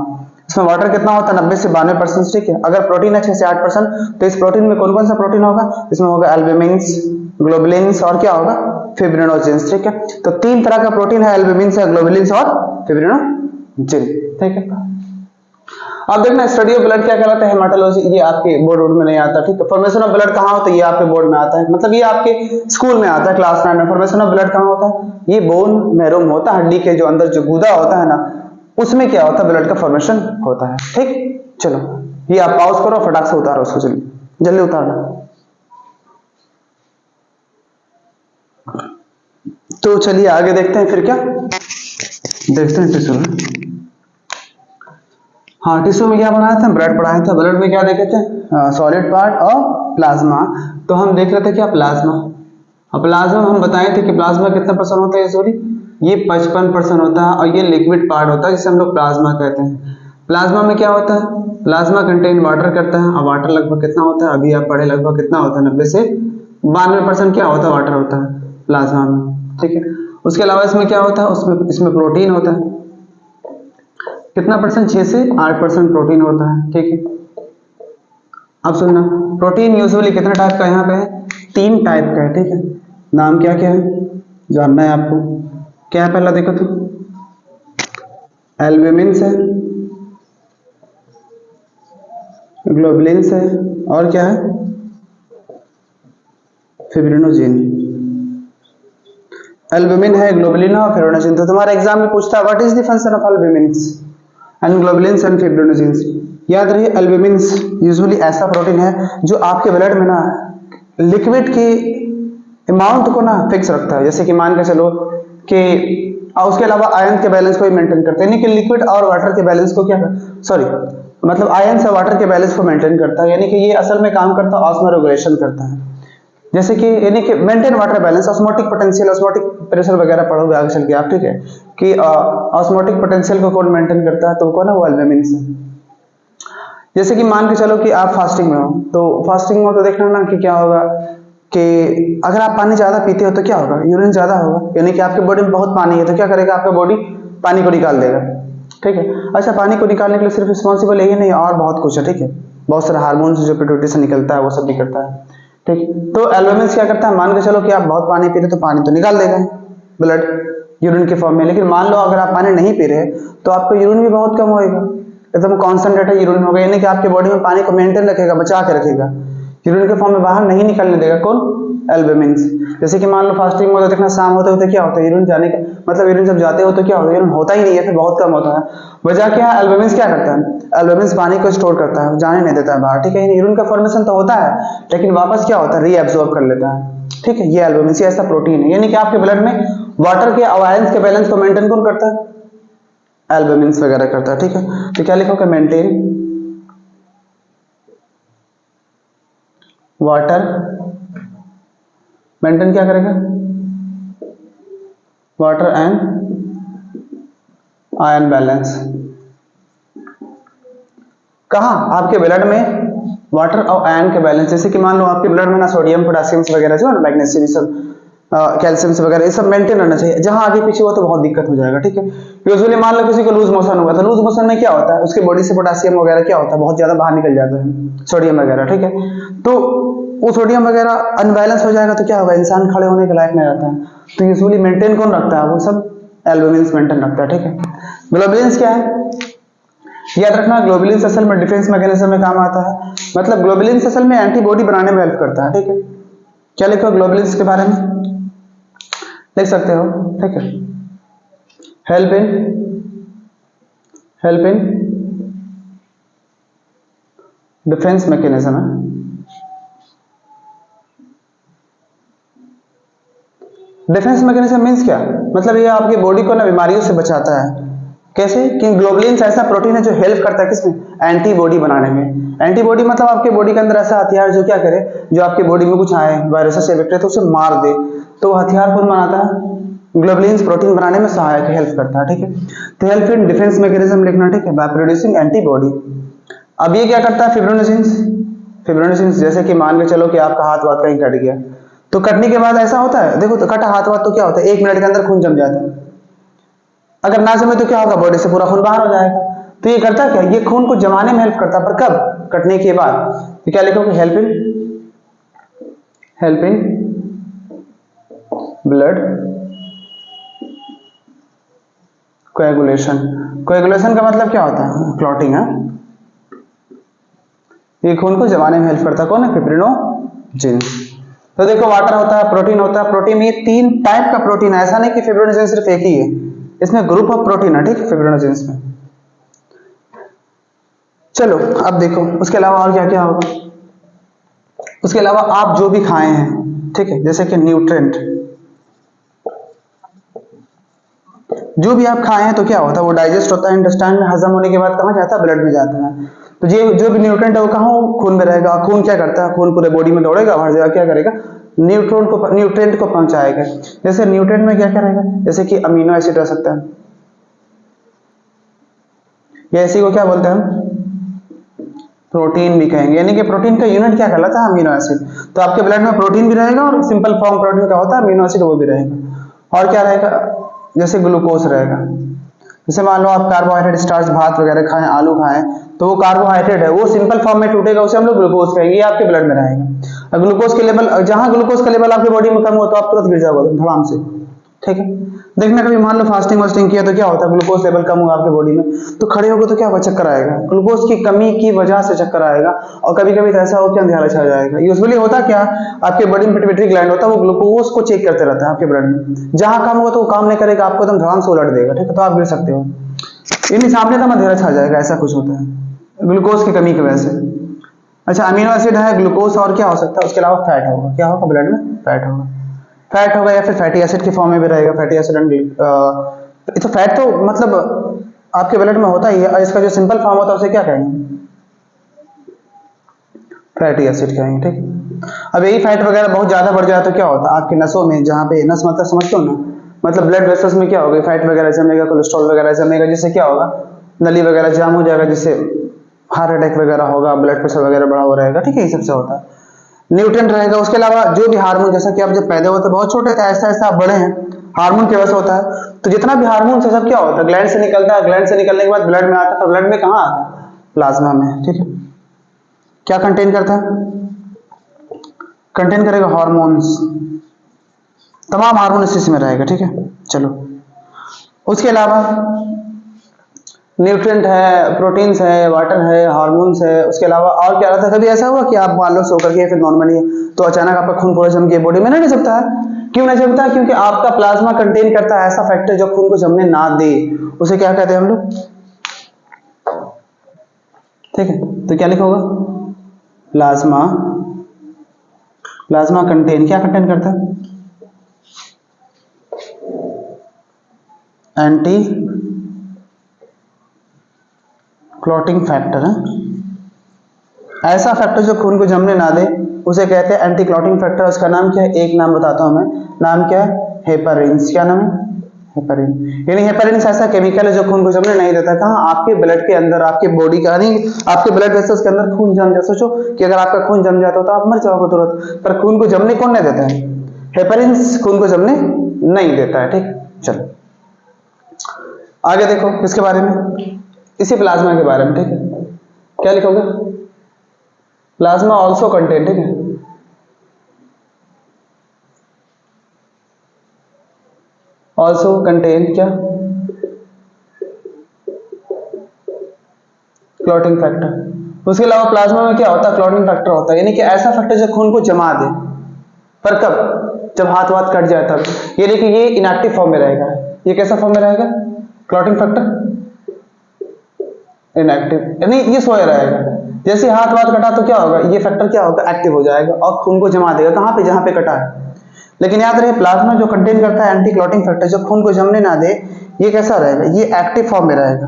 इसमें वाटर कितना होता है 90 से 92%, ठीक है। अगर प्रोटीन है 6 से 8%, तो इस प्रोटीन में कौन कौन सा प्रोटीन होगा, इसमें होगा एल्ब्यूमिन्स, ग्लोबुलिन्स और क्या होगा, फिब्रिनोजेंस, ठीक है। तो 3 तरह का प्रोटीन है, एल्ब्यूमिन्स है, ग्लोबुलिन्स और फिब्रिनोजेन, ठीक है। अब देखना स्टडी ऑफ ब्लड क्या कहलाता है, हेमाटोलॉजी, ये आपके बोर्ड में नहीं आता, ठीक है। फॉर्मेशन ऑफ ब्लड कहाँ होता है, ये आपके बोर्ड में आता है, मतलब ये आपके स्कूल में आता है क्लास 9 में। फॉर्मेशन ऑफ ब्लड कहाँ होता है, ये बोन मैरो में होता है, हड्डी के जो अंदर जो गूदा होता है ना, उसमें क्या होता है, ब्लड का फॉर्मेशन होता है, ठीक। चलो ये आप पॉज करो, फटाक से उतारो उसको, चलिए जल्दी उतारना। तो चलिए आगे देखते हैं फिर क्या देखते हैं टिश्यू में। हाँ, टिश्यू में क्या बनाया था, ब्लड पढ़ाया था। ब्लड में क्या देखे थे, सॉलिड पार्ट और प्लाज्मा। तो हम देख रहे थे क्या, प्लाज्मा। अब प्लाज्मा हम बताए थे कि प्लाज्मा कितना परसेंट होता है, सॉरी ये 55% होता है, और ये लिक्विड पार्ट होता है जिसे हम लोग प्लाज्मा कहते हैं। प्लाज्मा में क्या होता है, प्लाज्मा कंटेन वाटर करता है, और वाटर लगभग कितना होता है, अभी आप पढ़े लगभग कितना होता है, 90 से 92% क्या होता है, वाटर होता है प्लाज्मा में, ठीक है। उसके अलावा इसमें क्या होता है, इसमें प्रोटीन होता है, कितना परसेंट, 6 से 8% प्रोटीन होता है, ठीक है। अब सुनना, प्रोटीन यूजुअली कितने टाइप का यहाँ पे है, 3 टाइप का है, ठीक है। नाम क्या क्या है जानना है आपको, क्या है पहला देखो तो, एल्ब्यूमिन्स है, ग्लोबुलिन्स है, और क्या है, फिब्रिनोजेन। एल्ब्यूमिन है, ग्लोबुलिन है और फिब्रिनोजेन। तो तुम्हारा एग्जाम में पूछता है what is the function of albumins and globulins and fibrinogens. याद रहिए एल्ब्यूमिन्स यूजुअली ऐसा प्रोटीन है जो आपके ब्लड में ना लिक्विड की अमाउंट को ना फिक्स रखता है, जैसे कि मान के चलो कि उसके अलावा आयन के बैलेंस को भी मेंटेन करता है, यानी कि लिक्विड और वाटर के बैलेंस को क्या, सॉरी मतलब आयन से वाटर के बैलेंस को मेंटेन करता है, यानी कि ये असल में काम करता है ऑस्मोरेगुलेशन करता है, जैसे कि यानी कि maintain water balance, osmotic potential, osmotic pressure वगैरह पढ़ोगे आगे चल के आप, ठीक है। कि ऑस्मोटिक पोटेंशियल को कौन मेंटेन करता है, तो कौन है, वो एल्ब्यूमिन है। जैसे कि मान के चलो कि आप फास्टिंग में हो, तो फास्टिंग में हो तो देखना ना कि क्या होगा, कि अगर आप पानी ज्यादा पीते हो तो क्या होगा, यूरिन ज्यादा होगा, यानी कि आपके बॉडी में बहुत पानी है, तो क्या करेगा आपका बॉडी, पानी को निकाल देगा, ठीक है। अच्छा, पानी को निकालने के लिए सिर्फ रिस्पॉन्सिबल यही नहीं, और बहुत कुछ है, ठीक है। बहुत सारे हार्मोन्स जो पिट्यूटरी से निकलता है वो सब भी करता है, ठीक। तो एल्ब्यूमिन क्या करता है, मान के चलो कि आप बहुत पानी पी रहे तो पानी तो निकाल देगा ब्लड यूरिन के फॉर्म में, लेकिन मान लो अगर आप पानी नहीं पी रहे तो आपका यूरिन भी बहुत कम होएगा, एकदम कॉन्सेंट्रेटेड यूरिन होगा, यानी कि आपके बॉडी में पानी को मेंटेन रखेगा, बचा के रखेगा, यूरिन के फॉर्म में बाहर नहीं निकलने देगा, कौन, एल्ब्यूमिन। जैसे कि मान लो फास्टिंग में होता है, देखना शाम होते होते क्या होता है, यूरिन जाने का मतलब यूरिन जब जाते हो तो क्या होता है, यूरिन होता ही नहीं है, फिर बहुत कम होता है। वजह क्या है, एल्ब्यूमिन क्या करता है, एल्ब्यूमिन पानी को स्टोर करता है, जाने नहीं देता है बाहर, ठीक है। यूरिन का फॉर्मेशन तो होता है लेकिन वापस क्या होता है, रीअब्सॉर्ब कर लेता है, ठीक है। ये एल्ब्यूमिन ऐसा प्रोटीन है, यानी कि आपके ब्लड में वाटर के आयंस के बैलेंस को मेंटेन कौन करता है, एल्ब्यूमिन वगैरह करता है, ठीक है। तो क्या लिखोगे, मेंटेन वाटर, मेंटेन क्या करेगा, वाटर एंड आयन बैलेंस। कहाँ, आपके ब्लड में वाटर और आयन के बैलेंस, जैसे कि मान लो आपके ब्लड में ना सोडियम पोटेशियम वगैरह जो है ना, मैग्नीशियम सब, कैल्शियम वगैरह, ये सब मेंटेन रहना चाहिए। जहां आगे पीछे हुआ तो बहुत दिक्कत हो जाएगा, ठीक है। यूजुअली मान लो किसी को लूज मोशन हुआ, तो लूज मोशन में क्या होता है, उसके बॉडी से पोटेशियम वगैरह क्या होता है, बहुत ज्यादा बाहर निकल जाता है, सोडियम वगैरह, ठीक है। तो वो सोडियम वगैरह अनबैलेंस हो जाएगा तो क्या होगा, इंसान खड़े होने के लायक नहीं रहता है। तो यूजुअली मेंटेन कौन रखता है, वो सब एल्ब्यूमिन मेंटेन रखता है, ठीक है। ग्लोबुलिन्स क्या है, याद रखना ग्लोबुलिन्स असल में डिफेंस मैकेनिज्म में काम आता है, मतलब ग्लोबुलिन्स असल में एंटीबॉडी बनाने में हेल्प करता है, ठीक है। क्या लिखो ग्लोबुलिन्स के बारे में, लिख सकते हो, ठीक है। हेल्प इन डिफेंस मैकेनिज्म है। डिफेंस मैकेनिज्म मीन्स क्या, मतलब ये आपकी बॉडी को ना बीमारियों से बचाता है। कैसे कि ग्लोबुलिन्स ऐसा प्रोटीन है जो हेल्प करता है किसमें, एंटीबॉडी बनाने में। एंटीबॉडी मतलब आपके बॉडी के अंदर ऐसा हथियार जो क्या करे, जो आपके बॉडी में कुछ आए वायरस से बैक्टीरिया तो उसे मार दे, तो हथियार कौन बनाता है, ग्लोबुलिन्स प्रोटीन बनाने में सहायक हेल्प करता है, ठीक है। तो हेल्प इन डिफेंस मैकेनिज्म लिखना, ठीक है, बाय प्रोड्यूसिंग एंटीबॉडी। अब ये क्या करता है, फिब्रोनेसिंस जैसे कि मान के चलो कि आपका हाथ वाथ कहीं कट गया, तो कटने के बाद ऐसा होता है, देखो तो कटा हाथ वाथ तो क्या होता है, 1 मिनट के अंदर खून जम जाता है। अगर ना जमे तो क्या होगा, बॉडी से पूरा खून बाहर हो जाएगा। तो ये करता क्या, ये खून को जमाने में हेल्प करता है, पर कब, कटने के बाद। तो क्या लिखोगे, हेल्प इन ब्लड कोएगुलेशन का मतलब क्या होता है, क्लॉटिंग है। ये खून को जमाने में हेल्प करता है, कौन है, फिब्रिनोजेन। तो देखो वाटर होता है, प्रोटीन होता है, प्रोटीन में 3 टाइप का प्रोटीन है, ऐसा नहीं कि फिब्रिनोजेन सिर्फ एक ही है, इसमें ग्रुप ऑफ प्रोटीन है, ठीक है, फिब्रिनोजेंस में। चलो अब देखो उसके अलावा और क्या क्या होगा। उसके अलावा आप जो भी खाए हैं, ठीक है, जैसे कि न्यूट्रेंट, जो भी आप खाए हैं तो क्या होता है, वो डाइजेस्ट होता है, इंटेस्टाइन में हजम होने के बाद कहाँ जाता है, ब्लड में जाता है। तो ये जो भी न्यूट्रेंट है वो कहाँ, खून में रहेगा। खून क्या करता है, खून पूरे बॉडी में दौड़ेगा, हर जगह क्या करेगा, न्यूट्रेंट को पहुंचाएगा। जैसे न्यूट्रेंट में क्या क्या रहेगा, जैसे कि अमीनो एसिड रह सकता है, या इसी को क्या बोलते हैं हम, प्रोटीन भी कहेंगे, यानी कि प्रोटीन का यूनिट क्या कहलाता है, अमीनो एसिड। तो आपके ब्लड में प्रोटीन भी रहेगा, और सिंपल फॉर्म प्रोटीन का होता है, अमीनो एसिड वो भी रहेगा। और क्या रहेगा, जैसे ग्लूकोज रहेगा। जैसे मान लो आप कार्बोहाइड्रेट, स्टार्च, भात वगैरह खाएं, आलू खाएं, तो वो कार्बोहाइड्रेट है, वो सिंपल फॉर्म में टूटेगा, उसे हम लोग ग्लूकोज कहेंगे, ये आपके ब्लड में रहेगा। ग्लूकोज के लेवल, जहां ग्लूकोज का लेवल आपकी बॉडी में कम हो तो आप तुरंत गिर जाओगे धड़ाम से, ठीक है। देखना कभी मान लो फास्टिंग वास्टिंग किया तो क्या होता है, ग्लूकोज लेवल कम हुआ आपके बॉडी में, तो खड़े होगे तो क्या होगा, चक्कर आएगा, ग्लूकोज की कमी की वजह से चक्कर आएगा। और कभी कभी तो ऐसा हो कि अंधेरा छा जाएगा। यूजुअली होता क्या, आपके बॉडी में पिट्यूटरी ग्लैंड होता है, वो ग्लूकोज को चेक करते रहता है आपके ब्लड में, जहां कम होगा तो वो काम नहीं करेगा, आपको एकदम धड़ाम से उलट देगा, ठीक है, तो आप गिर सकते हो। इन्हीं सामने तो अंधेरा छा जाएगा, ऐसा कुछ होता है ग्लूकोज की कमी की वजह से। अच्छा, अमीनो एसिड है, ग्लूकोज, और क्या हो सकता है, उसके अलावा फैट होगा, क्या होगा ब्लड में, फैट होगा, या फिर फैटी एसिड के फॉर्म में भी रहेगा, फैटी एसिड एंड तो फैट तो मतलब आपके ब्लड में होता ही है, और इसका जो सिंपल फॉर्म होता है उसे क्या कहेंगे, फैटी एसिड कहेंगे, ठीक। अब यही फैट वगैरह बहुत ज्यादा बढ़ जाए तो क्या होता है, आपकी नसों में, जहाँ पे नस मतलब समझते हो ना, मतलब ब्लड वेसल्स में क्या होगा, फैट वगैरह जमेगा, कोलेस्ट्रॉल वगैरह जमेगा, जिससे क्या होगा, नली वगैरह जाम हो जाएगा, जिससे हार्ट अटैक वगैरह होगा, ब्लड प्रेशर वगैरह बढ़ा हो रहेगा, ठीक है, ये सबसे होता है। न्यूट्रेंट रहेगा, उसके अलावा जो भी हार्मोन, जैसा कि आप जब पैदा होते बहुत छोटे थे, ऐसा ऐसा आप बड़े हैं, हार्मोन की वजह से होता है। तो जितना भी हार्मोन से सब क्या होता है, ग्लैंड से निकलता है, ग्लैंड से निकलने के बाद ब्लड में आता है, ब्लड में कहाँ आता है, प्लाज्मा में, ठीक है। क्या कंटेन करता है, कंटेन करेगा हार्मोन्स, तमाम हार्मोन इसी में रहेगा, ठीक है। चलो उसके अलावा न्यूट्रिएंट है, प्रोटीन्स है, वाटर है, हार्मोन्स है, उसके अलावा और क्या रहता है। कभी ऐसा हुआ कि आप मान लो सो करके फिर नॉर्मली तो अचानक आपका खून पूरा जम के बॉडी में नहीं जमता है, क्यों नहीं जमता, क्योंकि आपका प्लाज्मा कंटेन करता है ऐसा फैक्टर जो खून को जमने ना दे, उसे क्या कहते हैं हम लोग, ठीक है। तो क्या लिखा होगा, प्लाज्मा, प्लाज्मा कंटेन, क्या कंटेन करता है, एंटी क्लॉटिंग फैक्टर है, ऐसा फैक्टर जो खून को जमने ना दे उसे कहते हैं एंटी क्लॉटिंग फैक्टर। उसका नाम क्या है, एक नाम बताता हूं मैं, नाम क्या है, हेपारिन्स। क्या नाम है, हेपारिन। यानी हेपारिन्स ऐसा केमिकल है जो खून को जमने नहीं देता, कहाँ, आपके ब्लड के अंदर, आपके बॉडी का नहीं, आपके ब्लड वेसल्स के अंदर खून जम जाए। सोचो कि अगर आपका खून जम जाता तो आप मर जाओगे तुरंत, पर खून को जमने कौन नहीं देता है, हेपारिन्स खून को जमने नहीं देता है, ठीक। चलो आगे देखो इसके बारे में, इसी प्लाज्मा के बारे में, ठीक है। क्या लिखोगे, प्लाज्मा ऑल्सो कंटेन, ठीक है, ऑल्सो कंटेन क्या, क्लॉटिंग फैक्टर। उसके अलावा प्लाज्मा में क्या होता है, क्लॉटिंग फैक्टर होता है, यानी कि ऐसा फैक्टर जो खून को जमा दे। पर कब, जब हाथ वाथ कट जाए तब। ये देखिए ये इनएक्टिव फॉर्म में रहेगा। ये कैसा फॉर्म में रहेगा, क्लॉटिंग फैक्टर इनएक्टिव, यानी ये सोया रहेगा। जैसे हाथ वाथ कटा तो क्या होगा, ये फैक्टर क्या होगा, एक्टिव हो जाएगा और खून को जमा देगा कहां पे, जहां पे कटा है। लेकिन याद रहे प्लाज्मा जो कंटेन करता है एंटी क्लॉटिंग फैक्टर, जो खून को जमने ना दे, ये कैसा रहेगा, ये एक्टिव फॉर्म में रहेगा।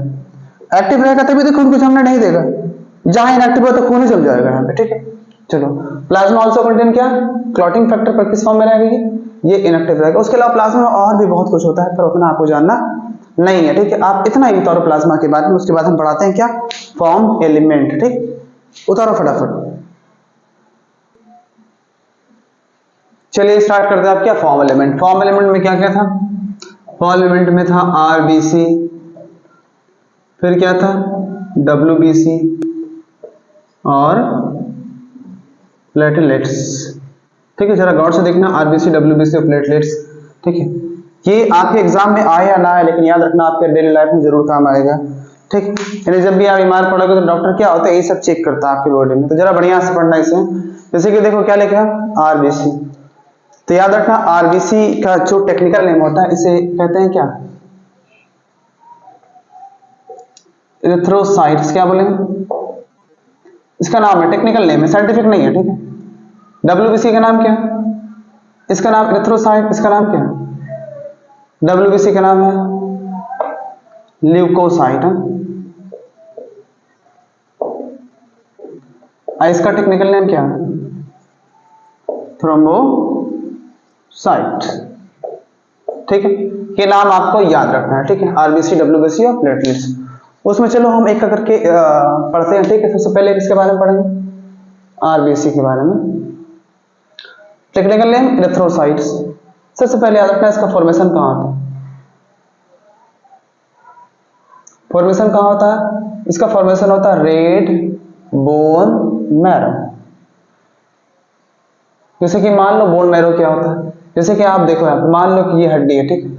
एक्टिव रहेगा तभी तो खून को जमने नहीं देगा। जहां इनएक्टिव हो तो खून ही जम जाएगा यहाँ पे, ठीक है। चलो, प्लाज्मा ऑल्सो कंटेन क्या, क्लॉटिंग फैक्टर, पर किस फॉर्म में रहेगा, ये इनएक्टिव रहेगा। उसके अलावा प्लाज्मा में और भी बहुत कुछ होता है, पर उतना आपको जानना नहीं है, ठीक है। आप इतना ही उतारो प्लाज्मा के बारे में, उसके बाद हम पढ़ाते हैं क्या, फॉर्म एलिमेंट, ठीक। उतारो फटाफट। चलिए स्टार्ट करते हैं। आप क्या, फॉर्म एलिमेंट। फॉर्म एलिमेंट में क्या क्या था, फॉर्म एलिमेंट में था आरबीसी, फिर क्या था डब्ल्यूबीसी और प्लेटलेट्स, ठीक है। जरा गौर से देखना, आरबीसी, डब्ल्यूबीसी और प्लेटलेट्स, ठीक है। ये आपके एग्जाम में आए या ना आए, लेकिन याद रखना आपके डेली लाइफ में जरूर काम आएगा, ठीक। यानी जब भी आप बीमार पड़ोगे तो डॉक्टर क्या होता है, ये सब चेक करता है आपके बॉडी में, तो जरा बढ़िया से पढ़ना इसे। जैसे कि देखो क्या लिखा है, आरबीसी, तो याद रखना आरबीसी का जो टेक्निकल नेम होता है इसे कहते हैं क्या, एरिथ्रोसाइट्स, क्या बोलेंगे, इसका नाम है, टेक्निकल नेम है, साइंटिफिक नहीं है, ठीक है। डब्ल्यूबीसी का नाम क्या है, इसका नाम एरिथ्रोसाइट, इसका नाम क्या है, डब्ल्यूबीसी का नाम है ल्यूकोसाइट, इसका टेक्निकल नेम क्या है, थ्रोम्बोसाइट, ठीक है। ये नाम आपको याद रखना है, ठीक है, आरबीसी, डब्ल्यूबीसी और प्लेटलेट्स। उसमें चलो हम एक करके पढ़ते हैं, ठीक है। सबसे पहले किसके बारे में पढ़ेंगे, आरबीसी के बारे में। Technical name erythrocytes. सबसे पहले याद रखना इसका फॉर्मेशन कहाँ होता है, फॉर्मेशन कहाँ होता है, इसका फॉर्मेशन होता है रेड बोन मैरो। जैसे कि मान लो बोन मैरो क्या होता है, जैसे कि आप देखो यहाँ मान लो कि ये हड्डी है, ठीक है,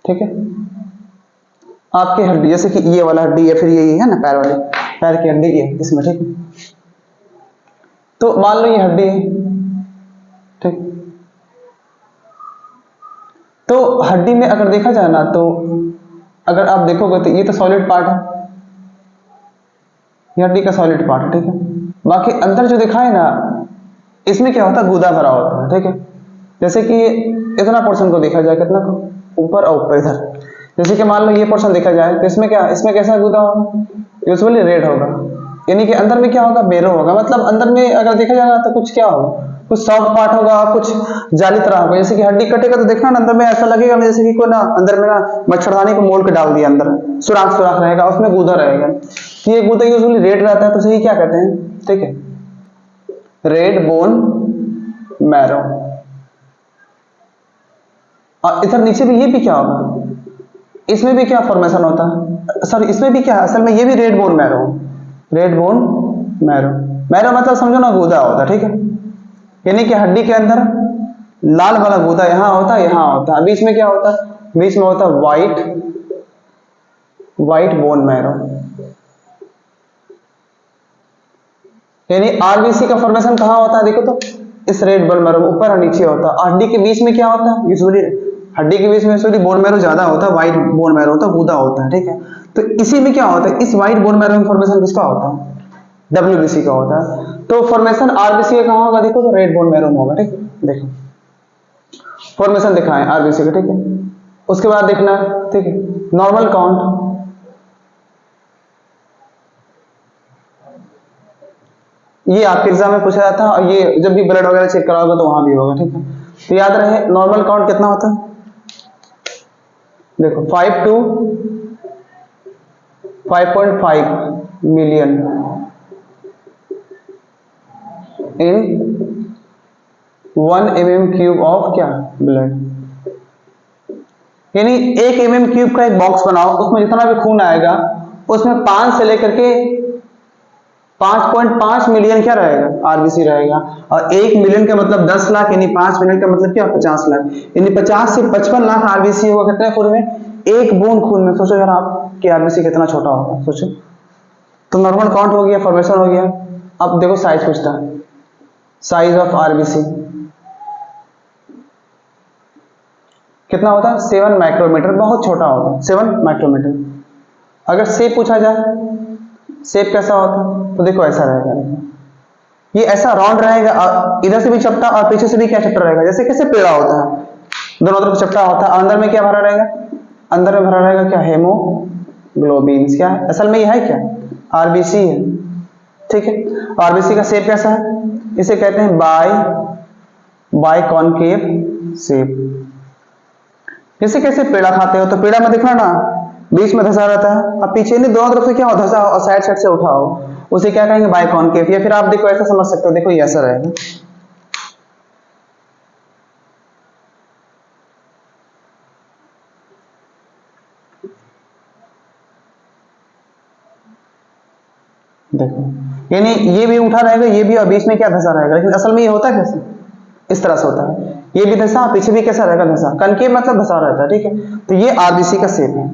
ठीक है। आपकी हड्डी जैसे कि ये वाला हड्डी है, फिर ये है ना पैर वाली, पैर की हड्डी है इसमें, ठीक है। तो मान लो ये हड्डी है, ठीक। तो हड्डी में अगर देखा जाए ना, तो अगर आप देखोगे तो ये तो सॉलिड पार्ट है, ये हड्डी का सॉलिड पार्ट है, ठीक है। बाकी अंदर जो दिखाए ना, इसमें क्या होता है, गूदा भरा होता है, ठीक है। जैसे कि इतना पोर्शन को देखा जाए, कितना को, ऊपर और ऊपर इधर। जैसे कि मान लो ये पोर्शन देखा जाए तो इसमें क्या, इसमें कैसा गूदा होगा, यूजुअली रेड होगा, यानी कि अंदर में क्या होगा, बेरो होगा। मतलब अंदर में अगर देखा जाएगा तो कुछ क्या होगा, कुछ सॉफ्ट पार्ट होगा, कुछ जाली तरह होगा। जैसे कि हड्डी कटेगा तो देखना ना, अंदर में ऐसा लगेगा जैसे कि कोई ना अंदर में ना मच्छरदानी को मोड़ के डाल दिया, अंदर सुराख सुराख रहेगा, उसमें गूदा रहेगा। ये गूदा यूजुअली रेड रहता है, तो सही क्या कहते हैं, ठीक है, रेड बोन मैरो। और इधर नीचे भी, ये भी क्या होगा, इसमें भी क्या फॉर्मेशन होता है, सॉरी इसमें भी क्या, असल में ये भी red bone marrow, red bone marrow. Marrow मतलब समझो ना गूदा होता है, ठीक है। यानी कि हड्डी के अंदर लाल वाला गूदा यहाँ होता है, यहाँ होता है, बीच में क्या होता है, बीच में होता है व्हाइट बोन मैरो। यानी आरबीसी का फॉर्मेशन कहाँ होता है, देखो तो इस रेड बोन मैरो में ऊपर और नीचे होता है। हड्डी के बीच में क्या होता है, यूजुअली हड्डी के बीच में यूजुअली बोन मैरो ज्यादा होता है, व्हाइट बोन मैरो होता है, गूदा होता है, ठीक है। तो इसी में क्या होता है, इस व्हाइट बोन मैरो में फॉर्मेशन किसका होता है, डब्ल्यूबीसी का होता है। तो फॉर्मेशन आरबीसी का कहाँ होगा, देखो तो रेड बोन मैरो में होगा, ठीक है। देखो फॉर्मेशन दिखाएं आरबीसी का, ठीक है। उसके बाद देखना, ठीक है, नॉर्मल काउंट, ये आपके एग्जाम में पूछा जाता है, और ये जब भी ब्लड वगैरह चेक कराओगे तो वहां भी होगा, ठीक है। तो याद रहे नॉर्मल काउंट कितना होता है, देखो 5 to 5.5 million in 1 mm³ of क्या, ब्लड। यानी 1 mm³ का एक बॉक्स बनाओ, उसमें जितना भी खून आएगा उसमें 5 से लेकर के 5.5 मिलियन क्या रहेगा, आरबीसी रहेगा। और 1 मिलियन का मतलब 10 लाख, यानी 5 मिलियन का मतलब क्या, 50 लाख, यानी 50 से 55 लाख आरबीसी होगा कितने खून में, एक बूंद खून में। सोचो यार आप कि आरबीसी कितना छोटा होगा, सोचो। तो नॉर्मल काउंट हो गया, फॉर्मेशन हो गया। अब देखो साइज पूछता है, साइज ऑफ आरबीसी कितना होता है, 7 माइक्रोमीटर, बहुत छोटा होता है 7 माइक्रोमीटर। अगर शेप पूछा जाए, शेप कैसा होता है, तो देखो ऐसा रहेगा, ये ऐसा राउंड रहेगा, इधर से भी चपटा और पीछे से भी क्या चपटा रहेगा, जैसे कैसे पेड़ा होता है, दोनों तरफ चपटा होता है। अंदर में क्या भरा रहेगा, अंदर में भरा रहेगा क्या, हेमोग्लोबिन। क्या है असल में, ये है क्या, आरबीसी है, ठीक है। आरबीसी का शेप कैसा है, इसे कहते हैं बाय कॉनकेव शेप। जैसे कैसे पेड़ा खाते हो, तो पेड़ा में देखना ना, बीच में धसा रहता है, अब पीछे नहीं, दोनों तरफ से क्या हो, धसा हो और साइड साइड से उठा हो, उसे क्या कहेंगे, बाय कॉनकेव। या फिर आप देखो ऐसा समझ सकते हो, देखो ये ऐसा रहेगा, देखो, यानी ये भी उठा रहेगा, ये भी, और बीच में क्या धसा रहेगा, लेकिन असल में ये होता है कैसे, इस तरह से होता है, ये भी धसा, पीछे भी कैसा रहेगा, धसा, कनकेव मतलब धसा रहता है, ठीक है। तो ये आरबीसी का शेप है,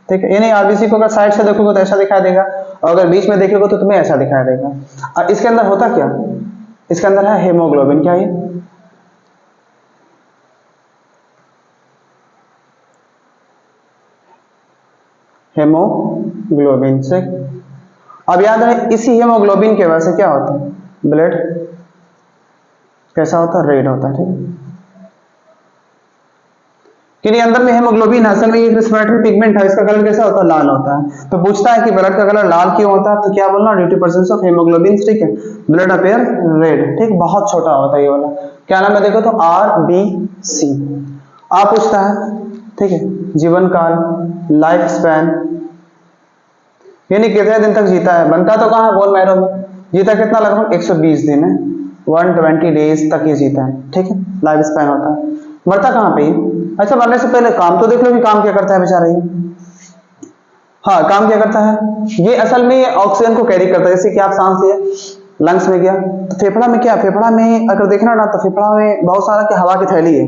ठीक है। यानी आरबीसी को अगर साइड से देखोगे तो ऐसा दिखाई देगा, और अगर बीच में देखोगे तो तुम्हें ऐसा दिखाई देगा। और इसके अंदर होता क्या, इसके अंदर है हेमोग्लोबिन। क्या ये, हेमोग्लोबिन से। अब याद रहे, इसी हेमोग्लोबिन की वजह से क्या होता है, ब्लड कैसा होता है, रेड होता है, ठीक है। क्योंकि अंदर में हेमोग्लोबिन असल में एक रेस्पिरेटरी पिगमेंट है, इसका कलर कैसा होता है, लाल होता है। तो पूछता है कि ब्लड का कलर लाल क्यों होता है, तो क्या बोलना, due to presence of haemoglobin, ठीक है, ब्लड अपीयर रेड, ठीक। बहुत छोटा होता है ये वाला, क्या नाम है, देखो तो आरबीसी। आप पूछता है, ठीक है, जीवन काल, लाइफ स्पैन, यानी कितने दिन तक जीता है, बनता तो कहाँ है, बोन मैरो में, जीता कितना, लगभग 120 दिन है, 120 डेज तक ये जीता है, ठीक है, लाइफ स्पैन होता है। मरता कहाँ पे ये, अच्छा मरने से पहले काम तो देख लो कि काम क्या करता है बेचारा ये। हाँ, काम क्या करता है, ये असल में ये ऑक्सीजन को कैरी करता है, जैसे कि आप सांस लिए, लंग्स में गया, तो फेफड़ा में क्या, फेफड़ा में अगर देखना ना, तो फेफड़ा में बहुत सारा क्या, हवा की थैली है।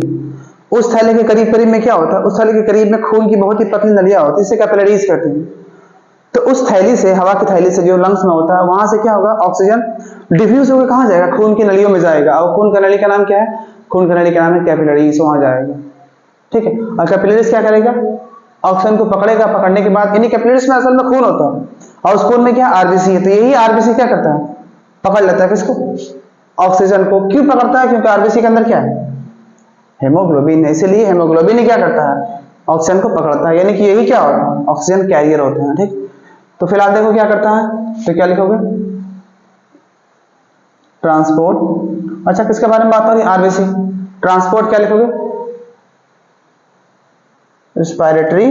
उस थैली के करीब करीब में क्या होता है, उस थैली के करीब में खून की बहुत ही पतली नलियां होती है, इसे कैपिलरीज कहते हैं। तो उस थैली से, हवा की थैली से जो लंग्स में होता है, वहां से क्या होगा, ऑक्सीजन डिफ्यूज होकर कहाँ जाएगा, खून की नलियों में जाएगा, और खून की नली का नाम क्या है, खून की नली का नाम है कैपिलरीज, वहां जाएगा, ठीक है। और कैपिलरीज क्या करेगा, ऑक्सीजन को पकड़ेगा, पकड़ने के बाद, यानी कैपिलरीज में असल में खून होता है, और उस खून में क्या, आरबीसी है। तो यही आरबीसी क्या करता है, पकड़ लेता है किसको, ऑक्सीजन को। क्यों पकड़ता है, क्योंकि आरबीसी के अंदर क्या है, हेमोग्लोबिन है, इसीलिए हेमोग्लोबिन ही क्या करता है, ऑक्सीजन को पकड़ता है, यानी कि यही क्या होता है, ऑक्सीजन कैरियर होते हैं, ठीक। तो फिलहाल देखो क्या करता है, तो क्या लिखोगे, ट्रांसपोर्ट। अच्छा किसके बारे में बात हो रही है, आरबीसी, ट्रांसपोर्ट क्या लिखोगे, रेस्पिरेटरी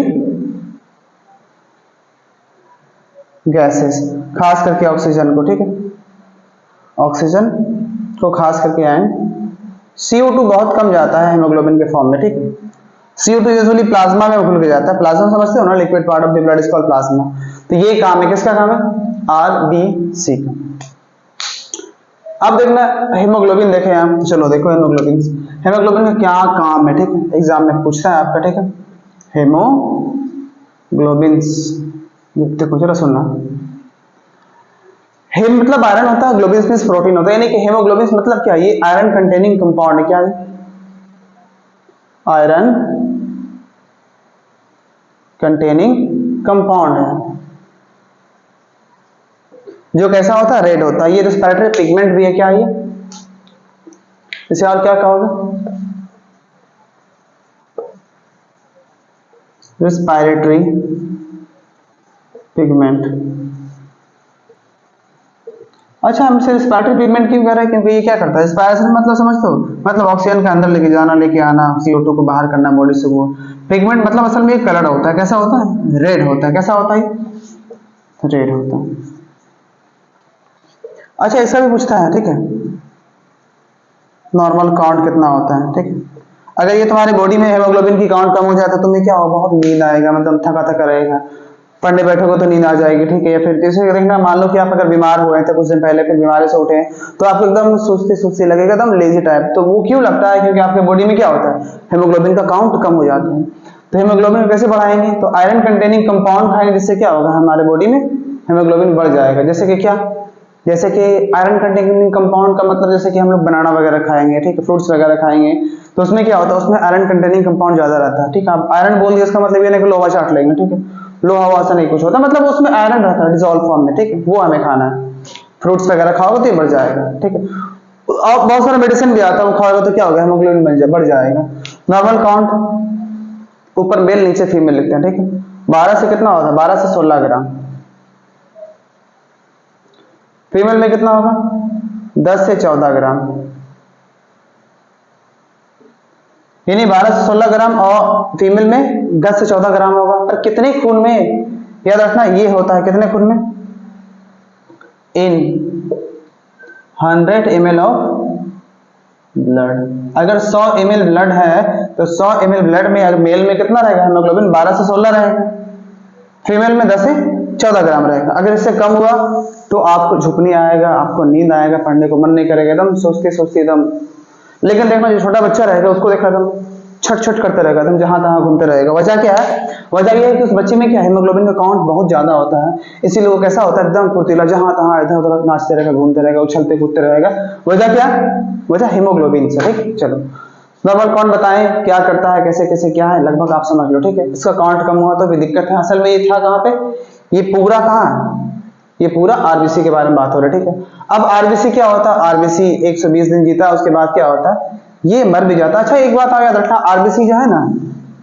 गैसेस, खास करके ऑक्सीजन को, ठीक है, ऑक्सीजन को खास करके, एंड CO2 बहुत कम जाता है हेमोग्लोबिन के फॉर्म में, ठीक है। CO2 यूजुअली प्लाज्मा में घुल के जाता है, प्लाज्मा समझते हो ना, liquid part of the blood is called plasma. तो ये काम है किसका, काम है आरबीसी का। अब देखना हेमोग्लोबिन देखें आप, चलो देखो हेमोग्लोबिन, हेमोग्लोबिन का क्या काम है, ठीक है, एग्जाम में पूछता है आपका, ठीक है। हेमोग्लोबिन देखो जरा सुनना, हेम मतलब आयरन होता है, ग्लोबिन मींस प्रोटीन होता है, यानी कि हेमोग्लोबिन मतलब क्या, ये आयरन कंटेनिंग कंपाउंड है। क्या है, आयरन कंटेनिंग कंपाउंड है, जो कैसा होता है, रेड होता है। ये रेस्पिरेटरी पिगमेंट भी है, क्या ये, इसे और क्या कहोगे, रेस्पिरेटरी पिगमेंट। अच्छा हमसे रेस्पिरेटरी पिगमेंट क्यों कह रहा है, क्योंकि ये क्या करता है, रेस्पिरेशन मतलब समझते हो, मतलब ऑक्सीजन का अंदर लेके जाना, लेके आना, CO2 को बाहर करना बॉडी से। वो पिगमेंट मतलब असल में एक कलर होता है, कैसा होता है, रेड होता है, कैसा होता है, रेड होता है। अच्छा ऐसा भी पूछता है, ठीक है, नॉर्मल काउंट कितना होता है, ठीक है। अगर ये तुम्हारी बॉडी में हेमोग्लोबिन की काउंट कम हो जाए तो तुम्हें क्या हो, बहुत नींद आएगा, मतलब थका थका रहेगा, पढ़ने बैठोगे तो नींद आ जाएगी, ठीक है। या फिर जैसे देखना, मान लो कि आप अगर बीमार हुए थे कुछ दिन पहले, फिर बीमारी से उठे तो आपको एकदम सुस्ती सुस्ती लगेगा, एकदम लेजी टाइप। तो वो क्यों लगता है? क्योंकि आपके बॉडी में क्या होता है, हेमोग्लोबिन का काउंट कम हो जाता है। तो हेमोग्लोबिन कैसे बढ़ाएंगे? तो आयरन कंटेनिंग कंपाउंड खाएंगे, जिससे क्या होगा, हमारे बॉडी में हेमोग्लोबिन बढ़ जाएगा। जैसे कि क्या? जैसे कि आयरन कंटेनिंग कंपाउंड का मतलब जैसे कि हम लोग बनाना वगैरह खाएंगे, ठीक है, फ्रूट्स वगैरह खाएंगे, तो उसमें क्या होता है, उसमें आयरन कंटेनिंग कंपाउंड ज्यादा रहता है, ठीक है। आप आयरन बोल दिया, इसका मतलब ये नहीं कि लोहा चाट लेंगे, ठीक है, लोहा वैसा नहीं कुछ होता, मतलब उसमें आयरन रहता है डिजोल्व फॉर्म में, ठीक है, वो हमें खाना है। फ्रूट्स वगैरह खाओगे तो ये बढ़ जाएगा, ठीक है। और बहुत सारा मेडिसिन भी आता है, वो खाओगे तो क्या होगा, हेमोग्लोबिन बढ़ जाएगा। नॉर्मल काउंट ऊपर मेल नीचे फीमेल लिखते हैं, ठीक है। 12 से कितना होता है, 12 से 16 ग्राम। फीमेल में कितना होगा, 10 से 14 ग्राम, यानी 12 से 16 ग्राम, और फीमेल में 10 से 14 ग्राम होगा। पर कितने खून में, याद रखना ये होता है कितने खून में, इन 100 ml ऑफ ब्लड। अगर 100 ml ब्लड है तो 100 ml ब्लड में अगर मेल में कितना रहेगा, हेमोग्लोबिन 12 से 16 रहेगा, फीमेल में 10 से 14 ग्राम रहेगा। अगर इससे कम हुआ तो आपको झुकनी आएगा, आपको नींद आएगा, पढ़ने को मन नहीं करेगा, एकदम सोचते सोचते एकदम। लेकिन देखना, जो छोटा बच्चा रहेगा उसको देखा एकदम छट छट करते रहेगा, एकदम जहां तहां घूमते रहेगा। वजह क्या है? वजह यह है कि उस बच्चे में क्या, हेमोग्लोबिन का काउंट बहुत ज्यादा होता है, इसीलिए वो कैसा होता है, एकदम फुर्तीला, जहां तहां इधर उधर नाचते रहेगा, घूमते रहेगा, उछलते कूदते रहेगा। वजह क्या? वजह हेमोग्लोबिन से, ठीक। चलो, नॉर्मल काउंट बताएं क्या करता है, कैसे कैसे क्या है, लगभग आप समझ लो, ठीक है। इसका काउंट कम हुआ तो भी दिक्कत है। असल में ये था कहाँ पे, ये पूरा कहाँ है, ये पूरा आरबीसी के बारे में बात हो रहा है, ठीक है। अब आरबीसी क्या होता है, आरबीसी 120 दिन जीता, उसके बाद क्या होता है, ये मर भी जाता है। अच्छा, एक बात याद रखना, आरबीसी जो है ना,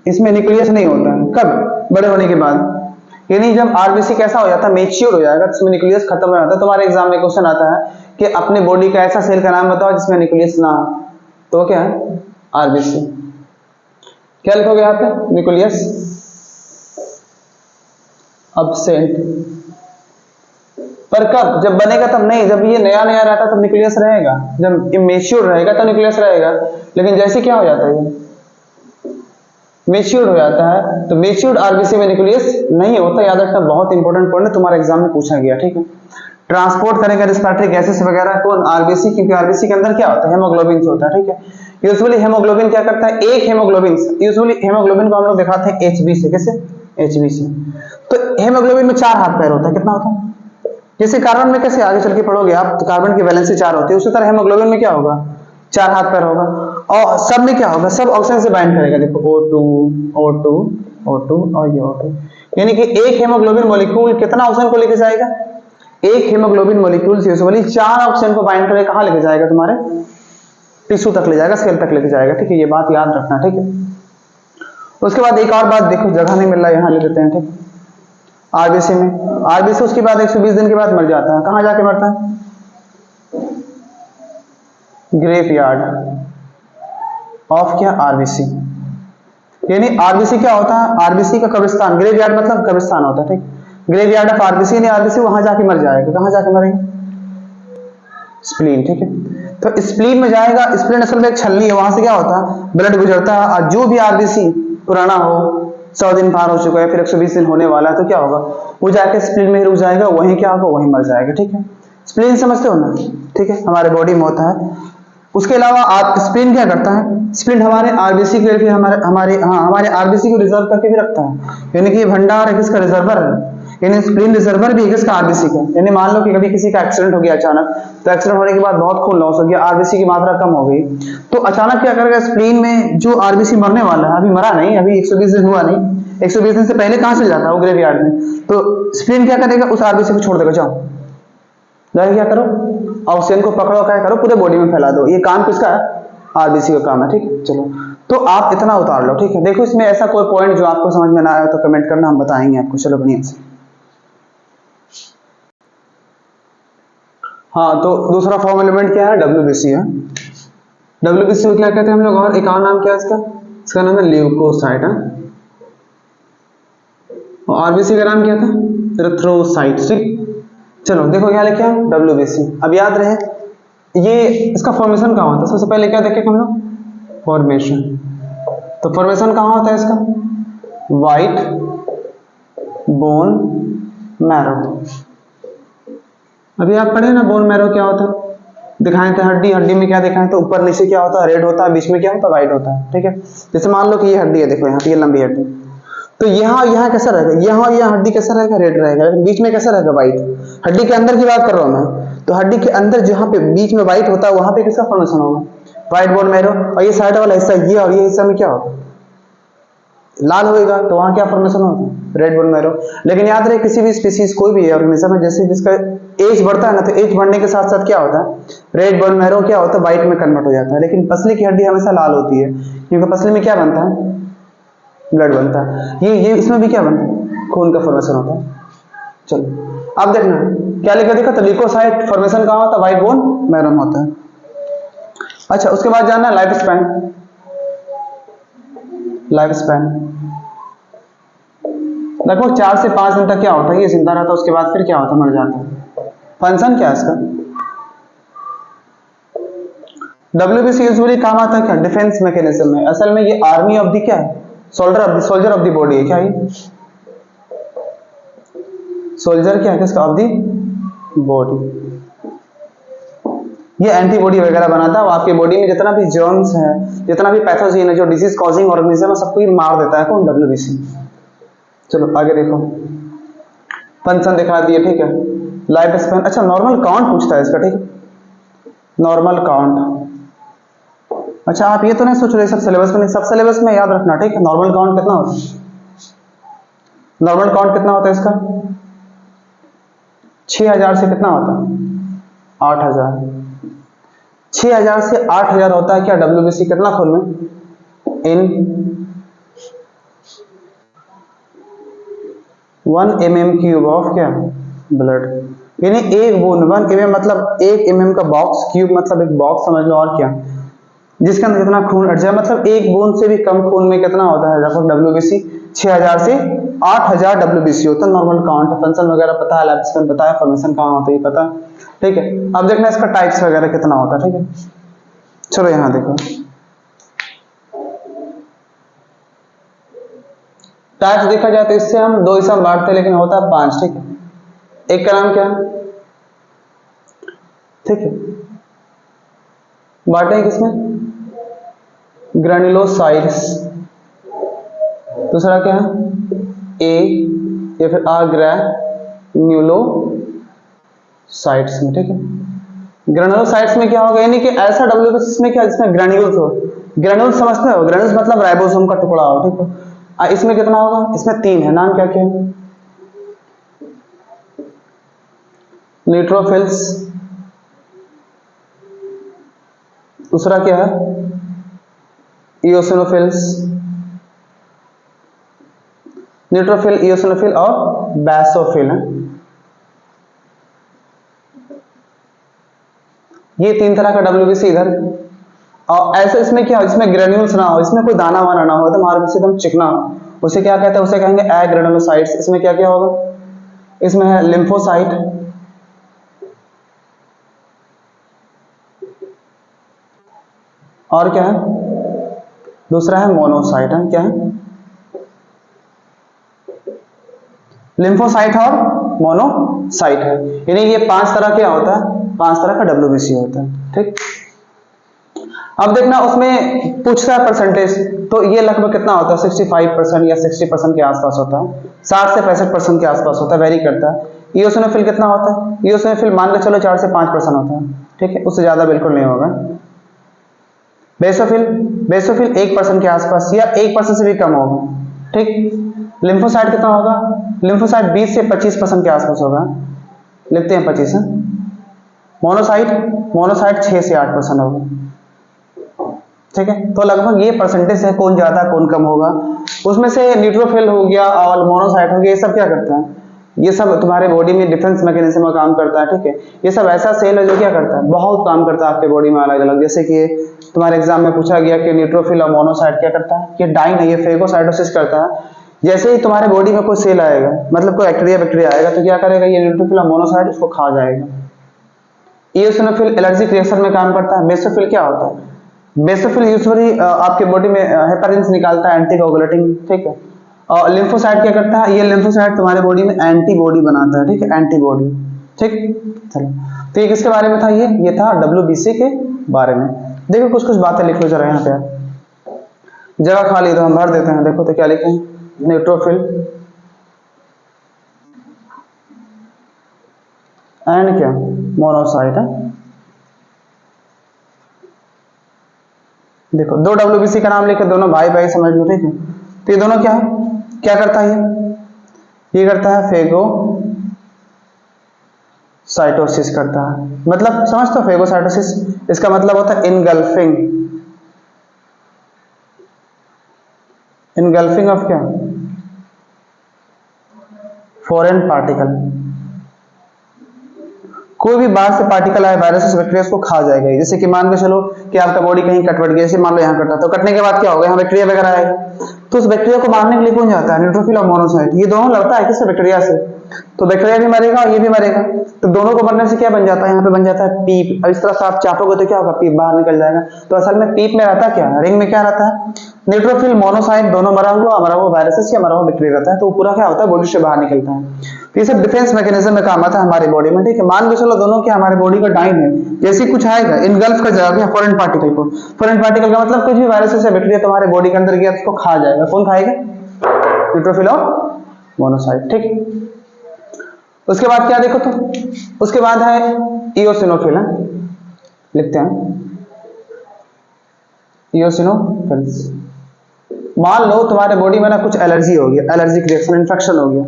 इसमें न्यूक्लियस नहीं होता है। कब? बड़े होने के बाद, यानी जब आरबीसी कैसा हो जाता है, मेच्योर हो जाएगा, इसमें न्यूक्लियस खत्म हो जाता है। तुम्हारे एग्जाम में क्वेश्चन आता है कि अपने बॉडी का ऐसा सेल का नाम बताओ जिसमें न्यूक्लियस ना हो, तो क्या है, आरबीसी। क्या लिखोगे यहाँ पे, न्यूक्लियस अब्सेंट। पर कब? जब बनेगा तब नहीं, जब ये नया नया रहता तब न्यूक्लियस रहेगा, जब इमेच्योर रहेगा तो न्यूक्लियस रहेगा। लेकिन जैसे क्या हो जाता है, मेच्योर्ड हो जाता है, तो मेच्योर्ड आरबीसी में न्यूक्लियस नहीं होता। याद रखना, बहुत इंपॉर्टेंट पॉइंट है, तुम्हारे एग्जाम में पूछा गया, ठीक है। ट्रांसपोर्ट करेगा रेस्पिरेटरी गैसेस वगैरह कौन, आरबीसी, क्योंकि आरबीसी के अंदर क्या होता है, हेमोग्लोबिन होता है, ठीक है। यूजुअली हेमोग्लोबिन क्या करता है, एक हेमोग्लोबिन, यूजुअली हेमोग्लोबिन को हम लोग दिखाते हैं एचबी से, कैसे, एचबी से। तो हेमोग्लोबिन में 4 हाथ पैर होता है, कितना होता है, जैसे कार्बन में कैसे आगे चल के पढ़ोगे आप, तो कार्बन की वैलेंसी 4 होती है, उसी तरह हेमोग्लोबिन में क्या होगा, 4 हाथ पैर होगा। और सब में क्या होगा, सब ऑक्सीजन से बाइंड करेगा, देखो O2 O2 O2 और ये O2, यानी कि एक हेमोग्लोबिन मॉलिक्यूल कितना ऑक्सीजन को लेके जाएगा, एक हेमोग्लोबिन मॉलिक्यूल यूजुअली 4 ऑक्सीजन को बाइंड करके कहां लेके जाएगा, तुम्हारे टिश्यू तक ले जाएगा, सेल तक लेके जाएगा, ठीक है। ये बात याद रखना, ठीक है। उसके बाद एक और बात देखो, जगह नहीं मिल रहा, यहां ले लेते हैं, ठीक। आरबीसी में, आरबीसी उसके बाद 120 दिन के बाद मर जाता है, कहां जाके मरता है, ग्रेवयार्ड ऑफ क्या, आरबीसी। यानी आरबीसी क्या होता है, आरबीसी का कब्रिस्तान, ग्रेवयार्ड मतलब कब्रिस्तान होता है, ठीक। ग्रेवयार्ड ऑफ आरबीसी, यानी आरबीसी वहां जाके मर जाएगा, कहां जाके मरेगा, स्प्लीन, ठीक है। तो स्प्लीन में जाएगा, स्प्लीन असल में एक छलनी है, वहां से क्या होता है, ब्लड गुजरता है, और जो भी आरबीसी पुराना हो, 100 दिन पार हो चुका है, फिर 120 दिन होने वाला है, तो क्या होगा, वो जाके स्प्लीन में रुक जाएगा, वहीं क्या होगा, वहीं मर जाएगा, ठीक है। स्प्लीन समझते हो ना, ठीक है, हमारे बॉडी में होता है। उसके अलावा आप स्प्लीन क्या करता है, स्प्लीन हमारे आरबीसी के लिए हमारे आरबीसी को रिजर्व करके भी रखता है, यानी कि भंडार है किसका, रिजर्वर है, यानी स्प्लीन रिजर्वर भी है किसका, आरबीसी का। यानी मान लो कि कभी किसी का एक्सीडेंट हो गया अचानक, तो एक्सीडेंट होने के बाद बहुत खून लॉस हो गया, आरबीसी की मात्रा कम हो गई, तो अचानक क्या करेगा, स्प्लीन में जो आरबीसी मरने वाला है, अभी मरा नहीं, अभी 120 दिन हुआ नहीं, 120 दिन से पहले कहां चल जाता है, वो ग्रेवयार्ड में, तो स्प्लीन क्या करेगा, उस आरबीसी को छोड़ देगा, जाओ जाके क्या करो, ऑक्सीजन को पकड़ो, क्या करो, पूरे बॉडी में फैला दो। ये काम किसका है, आरबीसी का काम है, ठीक है। चलो, तो आप इतना उतार लो, ठीक है। देखो, इसमें ऐसा कोई पॉइंट जो आपको समझ में ना आया तो कमेंट करना, हम बताएंगे आपको। चलो बढ़िया से, हाँ, तो दूसरा फॉर्म एलिमेंट क्या है, डब्ल्यूबीसी है। डब्ल्यूबीसी को क्या कहते हैं हम लोग, और एक और नाम क्या है इसका, इसका नाम है ल्यूकोसाइट है। और आरबीसी का नाम क्या था, एरिथ्रोसाइट, ठीक। चलो देखो क्या लिखा है, डब्ल्यूबीसी। अब याद रहे, ये इसका फॉर्मेशन कहाँ होता है, सबसे पहले क्या देखें हम लोग, फॉर्मेशन। तो फॉर्मेशन कहाँ होता है इसका, व्हाइट बोन मैरो। अभी आप पढ़े ना बोन मैरो क्या होता है, दिखाए थे हड्डी, हड्डी में क्या दिखाए, तो ऊपर नीचे क्या होता है, रेड होता है, बीच में क्या होता है, व्हाइट होता है, ठीक है। जैसे मान लो कि ये हड्डी है, देखो यहाँ पे ये लंबी हड्डी, तो यहाँ कैसा रहेगा, यहाँ हड्डी कैसा रहेगा, रेड रहेगा, लेकिन बीच में कैसा रहेगा, व्हाइट। हड्डी के अंदर की बात कर रहा हूँ मैं, तो हड्डी के अंदर जहाँ पे बीच में व्हाइट होता है वहां पे किसका फॉर्मेशन होगा, व्हाइट बोन मैरो। और ये साइड वाला हिस्सा ये और ये हिस्सा में क्या होगा, लाल होएगा, तो वहां क्या फॉर्मेशन होगा, रेड बोन मैरो। लेकिन याद रहे किसी भी स्पीसीज कोई भी ऑर्गेनिज्म में जैसे जिसका एज बढ़ता है ना, तो एज बढ़ने के साथ साथ क्या होता है, रेड बोन मैरो क्या होता है, व्हाइट में कन्वर्ट हो जाता है। लेकिन पसली की हड्डी हमेशा लाल होती है, क्योंकि पसली में क्या बनता है, ब्लड बनता है। ये इसमें भी क्या बनता है, खून का फॉर्मेशन होता है। चलो अब देखना क्या लिखा, देखा तो ल्यूकोसाइट फॉर्मेशन कहाँ होता है, व्हाइट बोन मैरो में होता है। अच्छा उसके बाद जानना लाइफ स्पैन। लाइफ स्पैन लगभग 4 से 5 दिन तक क्या होता है, ये जिंदा रहता है, उसके बाद फिर क्या होता है, मर जाता है। फंक्शन क्या है इसका, डब्ल्यूबीसी यूजुअली काम आता है क्या, डिफेंस मैकेनिज्म में। असल में ये आर्मी ऑफ द क्या है, सोल्जर ऑफ द बॉडी है क्या, ये सोल्जर क्या है किसका, ऑफ द बॉडी। ये एंटीबॉडी वगैरह बनाता है, वो आपके बॉडी में जितना भी जर्म्स है, जितना भी पैथोजन है, जो डिजीज कॉजिंग ऑर्गेनिज्म है, सबको ये मार देता है, कौन, डब्ल्यूबीसी। चलो आगे देखो, फंक्शन दिखा दिए, ठीक है। लाइफ स्पैन, अच्छा नॉर्मल काउंट पूछता है इसका, ठीक है, नॉर्मल काउंट। अच्छा आप ये तो नहीं सोच रहे सब सिलेबस में नहीं, सब सिलेबस में याद रखना, ठीक है। नॉर्मल काउंट कितना होता है, नॉर्मल काउंट कितना होता है इसका, 6000 से कितना होता है, 8000। 6000 से 8000 होता है क्या, डब्ल्यूबीसी कितना खून में, इन 1 mm³ ऑफ क्या, ब्लड। यानी एक बूंद 1 mm मतलब 1 mm का बॉक्स, क्यूब मतलब एक बॉक्स समझ लो, और क्या, जिसके अंदर कितना खून अट जाए, मतलब एक बूंद से भी कम खून में कितना होता है लगभग डब्ल्यूबीसी, 6000 से 8000 डब्ल्यूबीसी होता है नॉर्मल काउंट। फंक्शन वगैरह पता है, लाइफ स्पैन पता है, फॉर्मेशन कहाँ होता है ये पता है, ठीक है। अब देखना इसका टाइप्स वगैरह कितना होता है, ठीक है। चलो यहां देखो, टाइप्स देखा जाए तो इससे हम 2 हिस्सा में बांटते हैं, लेकिन होता है 5, ठीक है। एक का नाम क्या है, ठीक है, बांटे किसमें, ग्रेन्युलोसाइट्स। दूसरा क्या है, ए या फिर ग्रेन्युलोसाइट्स में, ठीक है। ग्रेन्युलोसाइट्स में क्या होगा, यानी कि ऐसा डब्ल्यूबीसी में क्या, जिसमें ग्रेन्यूल्स हो। ग्रेन्यूल्स समझते हो, ग्रेन्यूल्स मतलब राइबोसोम का टुकड़ा हो, ठीक है। इसमें कितना होगा, इसमें 3 है, नाम क्या क्या है, न्यूट्रोफिल्स। दूसरा क्या है, इओसिनोफिल्स, न्यूट्रोफिल, इओसिनोफिल और बैसोफिल है। ये 3 तरह का डब्ल्यूबीसी इधर। और ऐसे इसमें क्या हो, इसमें ग्रेन्यूल्स ना हो, इसमें कोई दाना वाना ना हो, एकदम आरबीसी एकदम चिकना हो, उसे क्या कहते हैं, उसे कहेंगे एग्रेनुलोसाइट्स। इसमें क्या क्या होगा, इसमें है लिम्फोसाइट, और क्या है, दूसरा है मोनोसाइट है, क्या है, लिम्फोसाइट और मोनोसाइट है। यानी ये 5 तरह क्या होता है, 5 तरह का डब्ल्यूबीसी होता है, ठीक। अब देखना उसमें पूछता है परसेंटेज, तो ये लगभग कितना होता है, 65% या 60% के आसपास होता है, 60 से 65% के आसपास होता है, वेरी करता है। इओसिनोफिल कितना होता है, इओसिनोफिल मान के चलो 4 से 5% होता है, ठीक है, उससे ज्यादा बिल्कुल नहीं होगा। बेसोफिल, बेसोफिल 1% के आसपास या 1% से भी कम होगा, ठीक। लिम्फोसाइट कितना होगा, लिम्फोसाइट 20 से 25% के आसपास होगा, लिखते हैं 25 है। मोनोसाइट, मोनोसाइट 6 से 8% होगा, ठीक है। तो लगभग ये परसेंटेज है, कौन ज्यादा कौन कम होगा। उसमें से न्यूट्रोफिल हो गया और मोनोसाइट हो गया, ये सब क्या करता है, ये सब तुम्हारे बॉडी में डिफेंस मैकेनिज्म का काम करता है, ठीक है। ये सब ऐसा सेल है जो क्या करता है, बहुत काम करता है आपके बॉडी में अलग अलग। जैसे कि तुम्हारे एग्जाम में पूछा गया कि न्यूट्रोफिल और मोनोसाइट क्या करता है, ये डाइन है, ये फेगोसाइटोसिस करता है। जैसे ही तुम्हारे बॉडी में कोई सेल आएगा, मतलब कोई बैक्टीरिया आएगा, तो क्या करेगा, ये न्यूट्रोफिल और मोनोसाइट उसको खा जाएगा। इओसिनोफिल एलर्जिक रिएक्शन में काम करता है। बेसोफिल क्या होता है, बेसोफिल यूजुअली आपके बॉडी में हेपारिन निकालता है, एंटीकोगुलेटिंग, ठीक है। और लिम्फोसाइट क्या करता है, ये लिम्फोसाइट तुम्हारे बॉडी में एंटीबॉडी बनाता है, ठीक है, एंटीबॉडी, ठीक। चलो, तो ये किसके बारे में था, ये था WBC के बारे में। देखो कुछ कुछ बातें लिख लो जरा यहाँ पे आप, जगह खाली तो हम भर देते हैं। देखो तो क्या लिखे हैं, न्यूट्रोफिल एंड क्या, मोनोसाइट है। देखो दो WBC का नाम लेकर दोनों भाई भाई समझ लो, ठीक है। तो ये दोनों क्या है, क्या करता है ये करता है फेगो साइटोसिस करता है। मतलब समझ तो, फेगोसाइटोसिस इसका मतलब होता है इनगल्फिंग ऑफ क्या, फॉरेन पार्टिकल। कोई भी बाहर से पार्टिकल आए, वायरस बैक्टीरिया उसको खा जाएगा। जैसे कि मान के चलो कि आपका बॉडी कहीं कट गया, जैसे मान लो यहाँ कटा, तो कटने के बाद क्या होगा, यहाँ बैक्टीरिया वगैरह आएगा, तो उस बैक्टीरिया को मारने के लिए कौन जाता है, न्यूट्रोफिल और मोनोसाइट। ये दोनों लड़ता है किससे, बैक्टीरिया से। तो बैक्टीरिया भी मरेगा और ये भी मरेगा, तो दोनों को मरने से क्या बन जाता है, यहाँ पे बन जाता है पीप। अब इस तरह से आप चापोगे तो क्या होगा, पीप बाहर निकल जाएगा। तो असल में पीप में रहता क्या, रिंग में क्या रहता है, न्यूट्रोफिल मोनोसाइट दोनों मरा हुआ वायरस या मरा हुआ बैक्टीरिया रहता है। तो पूरा क्या होता है, बॉडी से बाहर निकलता है। तो ये सब डिफेंस मैकेनिज्म में काम आता है हमारी बॉडी में, ठीक है। मान के चलो दोनों क्या हमारे बॉडी का टाइम है, जैसे कुछ आएगा इनगल्फ कर जाएगा फॉरेन पार्टिकल को। फॉरेन पार्टिकल का मतलब कुछ भी वायरस या बैक्टीरिया तुम्हारे बॉडी के अंदर गया उसको खा जाएगा। कौन खाएगा, न्यूट्रोफिल और मोनोसाइट, ठीक। उसके बाद क्या देखो तो, उसके बाद है इओसिनोफिल, लिखते हैं इओसिनोफिल्स। मान लो तुम्हारे बॉडी में ना कुछ एलर्जी हो गया, एलर्जिक रिएक्शन, इन्फेक्शन हो गया,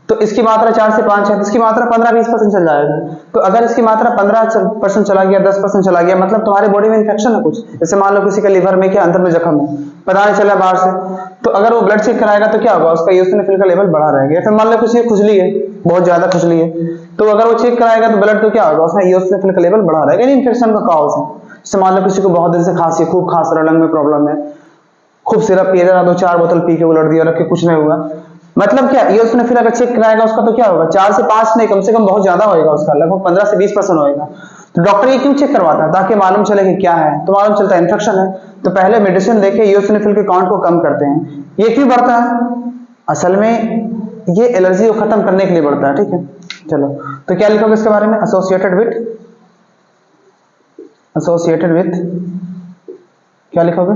तो इसकी मात्रा 4 से 5 है, इसकी मात्रा 15-20% चल जाएगा। तो अगर इसकी मात्रा 15% चला गया, 10% चला गया, मतलब तुम्हारे बॉडी में इन्फेक्शन है कुछ। जैसे मान लो किसी के लिवर में क्या अंदर में जख्म है, पता नहीं चला बाहर से, तो अगर वो ब्लड चेक कराएगा तो क्या होगा, उसका इओसिनोफिल का लेवल बढ़ा रहेगा। फिर मान लो किसी की खुजली है, बहुत ज्यादा खुजली है, तो अगर वो चेक कराएगा तो ब्लड तो क्या होगा, उसमें इओसिनोफिल का लेवल बढ़ा रहेगा, इन्फेक्शन का कॉज है। जैसे मान लो किसी को बहुत दिन से खांसी है, खूब खांस रहा, लंग में प्रॉब्लम है, खूब सिरप पिए जा रहा, 2-4 बोतल पी के उलट दिया, रख के कुछ नहीं हुआ, मतलब क्या इओसिनोफिल अगर चेक कराएगा उसका तो क्या होगा, 4 से 5 नहीं, कम से कम बहुत ज्यादा होएगा उसका, लगभग 15 से 20% होएगा। तो डॉक्टर ये क्यों चेक करवाता है, ताकि मालूम चले कि क्या है। तो मालूम चलता है इन्फेक्शन है, तो पहले मेडिसिन देके इओसिनोफिल के काउंट को कम करते हैं। ये क्यों बढ़ता है, असल में ये एलर्जी को खत्म करने के लिए बढ़ता है, ठीक है। चलो, तो क्या लिखोगे इसके बारे में, एसोसिएटेड विथ क्या लिखोगे,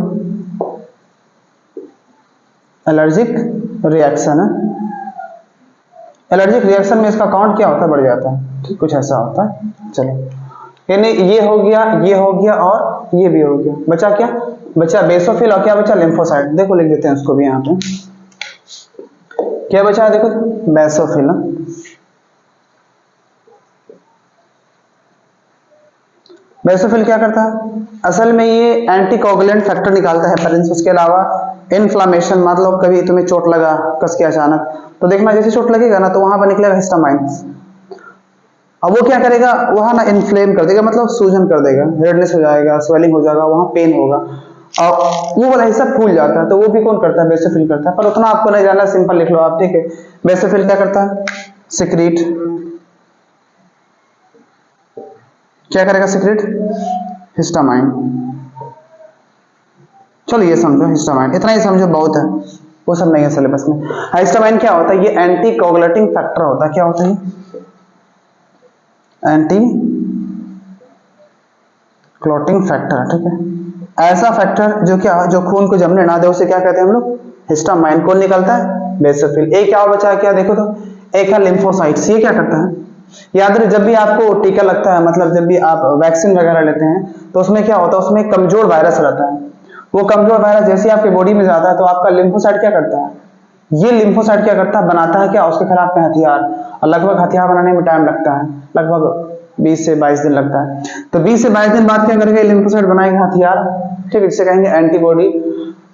एलर्जिक रिएक्शन है। एलर्जिक रिएक्शन में इसका काउंट क्या होता है, बढ़ जाता है, ठीक, कुछ ऐसा होता है। चलो, यानी ये हो गया, ये हो गया और ये भी हो गया, बचा क्या, बचा बेसोफिल और क्या बचा, लिम्फोसाइट। देखो लिख देते हैं उसको भी यहाँ पे, क्या बचा है देखो, बेसोफिल। बेसोफिल क्या करता है, असल में ये एंटीकोगुलेंट फैक्टर निकालता है पेरेंट्स। उसके अलावा इन्फ्लामेशन, मतलब कभी तुम्हें चोट लगा कस के अचानक, तो देखना जैसे चोट लगेगा ना तो वहां पर निकलेगा हिस्टामाइन। अब वो क्या करेगा, वहां ना इन्फ्लेम कर देगा, मतलब सूजन कर देगा, रेडनेस हो जाएगा, स्वेलिंग हो जाएगा, वहां पेन होगा और वो वाला हिस्सा फूल जाता है। तो वो भी कौन करता है, बेसोफिल करता है। पर उतना आपको नहीं जानना, सिंपल लिख लो आप, ठीक है। बेसोफिल क्या करता है, सिक्रीट, क्या करेगा, सिक्रीट हिस्टामाइन। चलो ये समझो, हिस्टामाइन इतना ही समझो बहुत है, वो सब नहीं है सिलेबस में। हिस्टामाइन क्या होता है, ये एंटी कोगुलेटिंग फैक्टर होता है। क्या होता है, एंटी क्लॉटिंग फैक्टर, ठीक है। ऐसा फैक्टर जो क्या, जो खून को जमने ना दे, उसे क्या कहते हैं हम लोग, हिस्टामाइन। कौन निकलता है, बेसोफिल। एक क्या बचा है, क्या देखो तो, एक है लिम्फोसाइट्स। ये क्या करता है, याद रहे जब भी आपको टीका लगता है, मतलब जब भी आप वैक्सीन वगैरह लेते हैं, तो उसमें क्या होता है, उसमें कमजोर वायरस रहता है। वो कमजोर वायरस जैसे ही आपके बॉडी में जाता है तो आपका लिम्फोसाइट क्या करता है, ये लिम्फोसाइट क्या करता है, बनाता है क्या, उसके खिलाफ में हथियार। और लगभग हथियार बनाने में टाइम लगता है, लगभग 20 से 22 दिन लगता है। तो 20 से 22 दिन बाद क्या करेंगे, लिम्फोसाइट बनाएगा हथियार, ठीक है, जिसे कहेंगे एंटीबॉडी।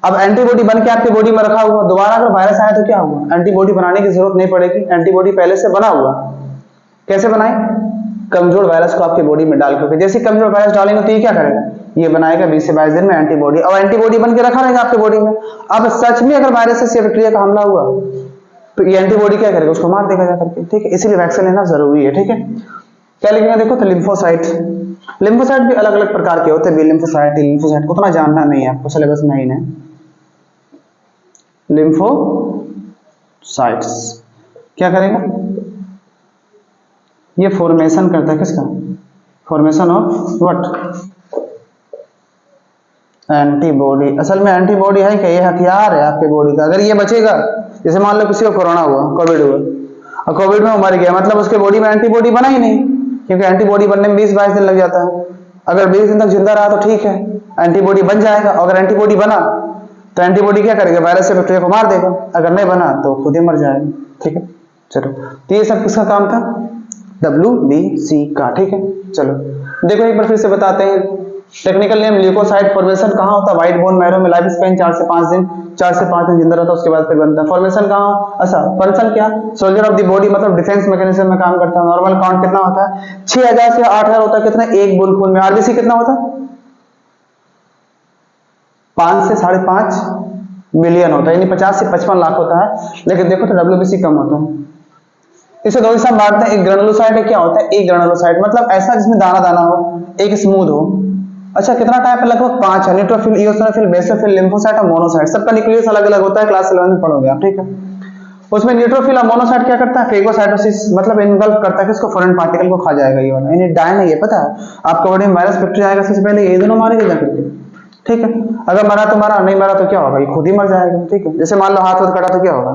अब एंटीबॉडी बन के आपके बॉडी में रखा हुआ, दोबारा अगर वायरस आया तो क्या हुआ, एंटीबॉडी बनाने की जरूरत नहीं पड़ेगी, एंटीबॉडी पहले से बना हुआ। कैसे बनाए, कमजोर वायरस को आपके बॉडी में डाल करके। जैसे कमजोर वायरस डालेंगे तो ये क्या करेगा, ये बनाएगा 20 से 22 दिन में एंटीबॉडी, और एंटीबॉडी बन के रखा रहेगा आपके बॉडी में। अब सच में अगर वायरस से बैक्टीरिया का हमला हुआ तो ये एंटीबॉडी क्या करेगा, उसको मार देगा जाकर के, ठीक है। इसीलिए वैक्सीन लेना जरूरी है, ठीक है। क्या लिखेंगे देखो तो, लिम्फोसाइट। लिम्फोसाइट भी अलग अलग प्रकार के होते हैं, बी लिम्फोसाइट, टी लिम्फोसाइट, उतना जानना नहीं है आपको, सिलेबस में ही नहीं। लिम्फोसाइट साइट्स क्या करेगा, ये फॉर्मेशन करता है किसका, फॉर्मेशन ऑफ व्हाट, एंटीबॉडी। असल में एंटीबॉडी है क्या, ये हथियार है आपके बॉडी का। अगर ये बचेगा, जैसे मान लो किसी को कोरोना हुआ, कोविड हुआ, और कोविड में वो मर गया, मतलब उसके बॉडी में एंटीबॉडी बना ही नहीं, क्योंकि एंटीबॉडी बनने में 20-22 दिन लग जाता है। अगर 20 दिन तक जिंदा रहा तो ठीक है, एंटीबॉडी बन जाएगा। अगर एंटीबॉडी बना तो एंटीबॉडी क्या करेगा, वायरस या बैक्टीरिया को मार देगा। अगर नहीं बना तो खुद ही मर जाएगा। ठीक है, चलो, तो ये सब किसका काम था, WBC का। ठीक है, चलो देखो एक बार फिर से बताते हैं। Technical name leucocyte. फॉर्मेशन कहाँ होता है, व्हाइट बोन मैरो में। लाइफ स्पेन 4 से 5 दिन, 4 से 5 दिन जिंदा रहता है, उसके बाद फिर बनता है। फॉर्मेशन कहाँ, अच्छा फंक्शन क्या, सोल्जर ऑफ द बॉडी, मतलब डिफेंस मैकेनिज्म में काम करता है। नॉर्मल काउंट कितना होता है, 6000 से 8000 होता है। कितना, एक बूंद खून में। आरबीसी कितना होता है, 5 से 5.5 मिलियन होता है, यानी 50 से 55 लाख होता है। लेकिन देखो तो WBC कम होता है। इसे दो हिस्सा बांटते हैं, एक ग्रेनुलोसाइट है, क्या होता है, एक ग्रेनुलोसाइट मतलब ऐसा जिसमें दाना दाना हो, एक स्मूथ हो। अच्छा कितना टाइप है, लगभग 5 है, न्यूट्रोफिल, इओसिनोफिल, बेसोफिल, लिम्फोसाइट और मोनोसाइट। सबका न्यूक्लियस अलग अलग होता है, क्लास 11 में पढ़ोगे आप। ठीक है, उसमें न्यूट्रोफिल और मोनोसाइट क्या करता है, फेगोसाइटोसिस, मतलब इनगल्फ करता है किसको, फॉरेन पार्टिकल को खा जाएगा ये वाला, यानी डायन है ये, पता है आपका बॉडी में वायरस बैक्टीरिया आएगा सबसे पहले ये दोनों मारेगा जाकर के। ठीक है, अगर मरा तो मरा, नहीं मरा तो क्या होगा, ये खुद ही मर जाएगा। ठीक है, जैसे मान लो हाथ कटा तो क्या होगा,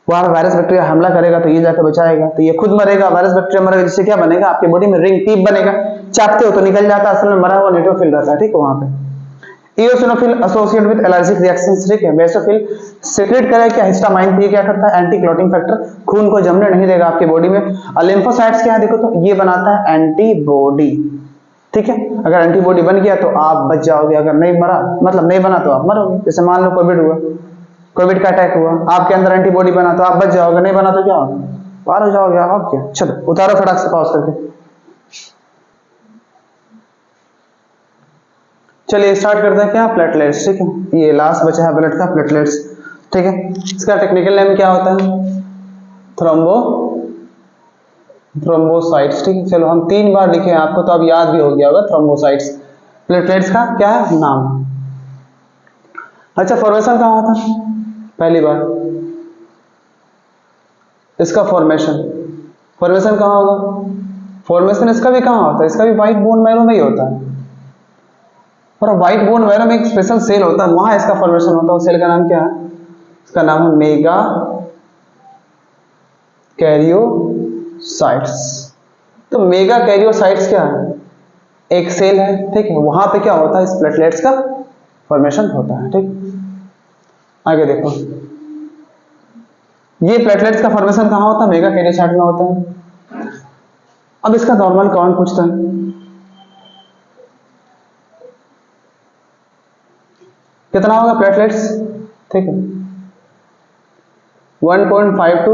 वहां पर वायरस बैक्टीरिया हमला करेगा तो ये जाकर बचाएगा, तो ये खुद मरेगा, वायरस बैक्टीरिया मरेगा, जिससे क्या बनेगा, आपकी बॉडी में रिंग टिप बनेगा, चापते हो तो निकल जाता है, असल में मरा हुआ न्यूट्रोफिल रहता है। ठीक है, वहां पे eosinophil associate with allergic reactions. ठीक है, बेसोफिल सीक्रेट करे क्या, हिस्टामाइन, ये क्या करता है, एंटी क्लॉटिंग फैक्टर, खून को जमने नहीं देगा आपकी बॉडी में। और लिम्फोसाइट्स क्या है, देखो तो ये बनाता है एंटीबॉडी। ठीक है, अगर एंटीबॉडी बन गया तो आप बच जाओगे, अगर नहीं मरा मतलब नहीं बना तो आप मरोगे। जैसे मान लो कोविड हुआ, कोविड का अटैक हुआ, आपके अंदर एंटीबॉडी बना तो आप बच जाओगे, नहीं बना तो क्या होगा, पार हो जाओगे आप। क्या, चलो उतारो फटाक से पॉज करके। चलिए स्टार्ट करते हैं, क्या, प्लेटलेट्स। ठीक है, ये लास्ट बचा है ब्लड का, प्लेटलेट्स। ठीक है, इसका टेक्निकल नेम क्या होता है, थ्रोम्बोसाइट्स। ठीक है, चलो हम 3 बार लिखे हैं आपको तो अब याद भी हो गया होगा, थ्रोम्बोसाइट्स। प्लेटलेट्स का क्या है नाम। अच्छा फॉर्मेशन कहाँ होता है, पहली बार इसका फॉर्मेशन कहाँ होगा, फॉर्मेशन इसका भी कहाँ होता है, इसका भी व्हाइट बोन मैरो में ही होता है। और व्हाइट बोन मैरो में एक स्पेशल सेल होता है, वहां इसका फॉर्मेशन होता है। उस सेल का नाम क्या है, इसका नाम है मेगा कैरियोसाइट्स। तो मेगा कैरियोसाइट्स क्या है, एक सेल है। ठीक है, वहां पे क्या होता है, इस प्लेटलेट्स का फॉर्मेशन होता है। ठीक, आगे देखो, ये प्लेटलेट्स का फॉर्मेशन कहाँ होता है, मेगा कैरियोसाइट में होता है। अब इसका नॉर्मल काउंट पूछता है, कितना होगा प्लेटलेट्स। ठीक है, 1.5 to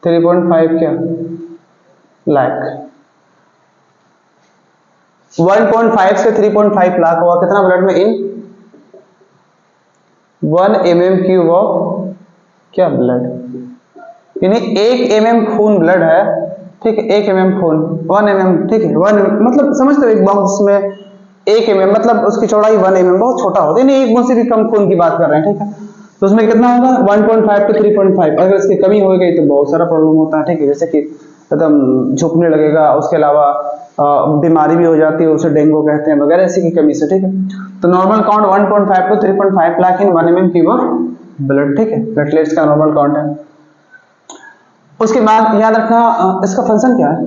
3.5 क्या लाख, 1.5 से 3.5 लाख हुआ कितना ब्लड में, इन 1 mm³ ऑफ क्या ब्लड, यानी 1 mm खून ब्लड है। ठीक है, 1 mm खून, 1 mm। ठीक है, 1 मतलब समझते हो, एक बॉक्स में 1 mm मतलब उसकी चौड़ाई 1 mm, बहुत छोटा होता है, नहीं एक बूंद से भी कम खून की बात कर रहे हैं। ठीक है, तो उसमें कितना होगा, 1.5 to 3.5। अगर इसकी कमी हो गई तो बहुत सारा प्रॉब्लम होता है। ठीक है, जैसे कि एकदम झुकने लगेगा, उसके अलावा बीमारी भी हो जाती है, उसे डेंगू कहते हैं वगैरह, इसी की कमी से। ठीक है, तो normal count 1.5 to 3.5 lakh in 1 mm³ of blood. ठीक है, प्लेटलेट्स का नॉर्मल काउंट है। उसके बाद याद रखना इसका फंक्शन क्या है,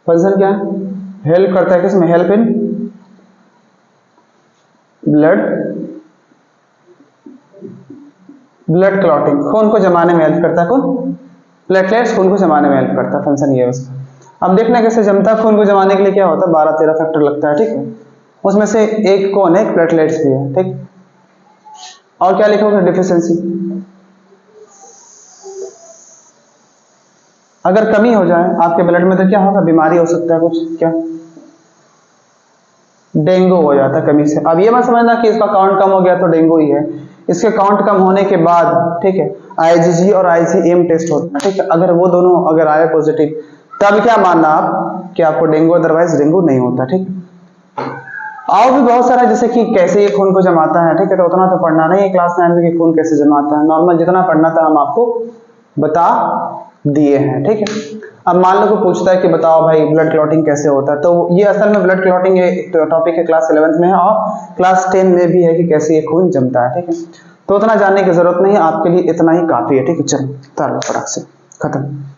फंक्शन क्या है, हेल्प करता है किसमें, हेल्प इन ब्लड क्लॉटिंग, खून को जमाने में हेल्प करता है। कौन, प्लेटलेट्स खून को जमाने में हेल्प करता है, फंक्शन ये है उसका। अब देखना कैसे जमता है, खून को जमाने के लिए क्या होता है, 12-13 फैक्टर लगता है। ठीक है, उसमें से एक कौन है, प्लेटलेट्स भी है। ठीक, और क्या लिखोगे, डिफिशियंसी। अगर कमी हो जाए आपके ब्लड में तो क्या होगा, बीमारी हो सकता है कुछ, क्या, डेंगू हो जाता है कमी से। अब ये मत समझना कि इसका काउंट कम हो गया तो डेंगू ही है, इसके काउंट कम होने के बाद, ठीक है, IgG और IgM टेस्ट होता है। ठीक है, अगर वो दोनों अगर आए पॉजिटिव, तब क्या मानना आप कि आपको डेंगू, अदरवाइज डेंगू नहीं होता। ठीक, और भी बहुत सारा, जैसे कि कैसे ये खून को जमाता है, ठीक है, तो उतना तो पढ़ना नहीं है क्लास 9 में कि खून कैसे जमाता है, नॉर्मल जितना पढ़ना था हम आपको बता दिए हैं, ठीक है। अब मान लो को पूछता है कि बताओ भाई ब्लड क्लॉटिंग कैसे होता है, तो ये असल में ब्लड क्लॉटिंग एक टॉपिक है क्लास 11th में है और क्लास 10 में भी है कि कैसे ये खून जमता है, ठीक है। तो उतना जानने की जरूरत नहीं है, आपके लिए इतना ही काफी है, ठीक है। चलो तालो फटाक से खत्म।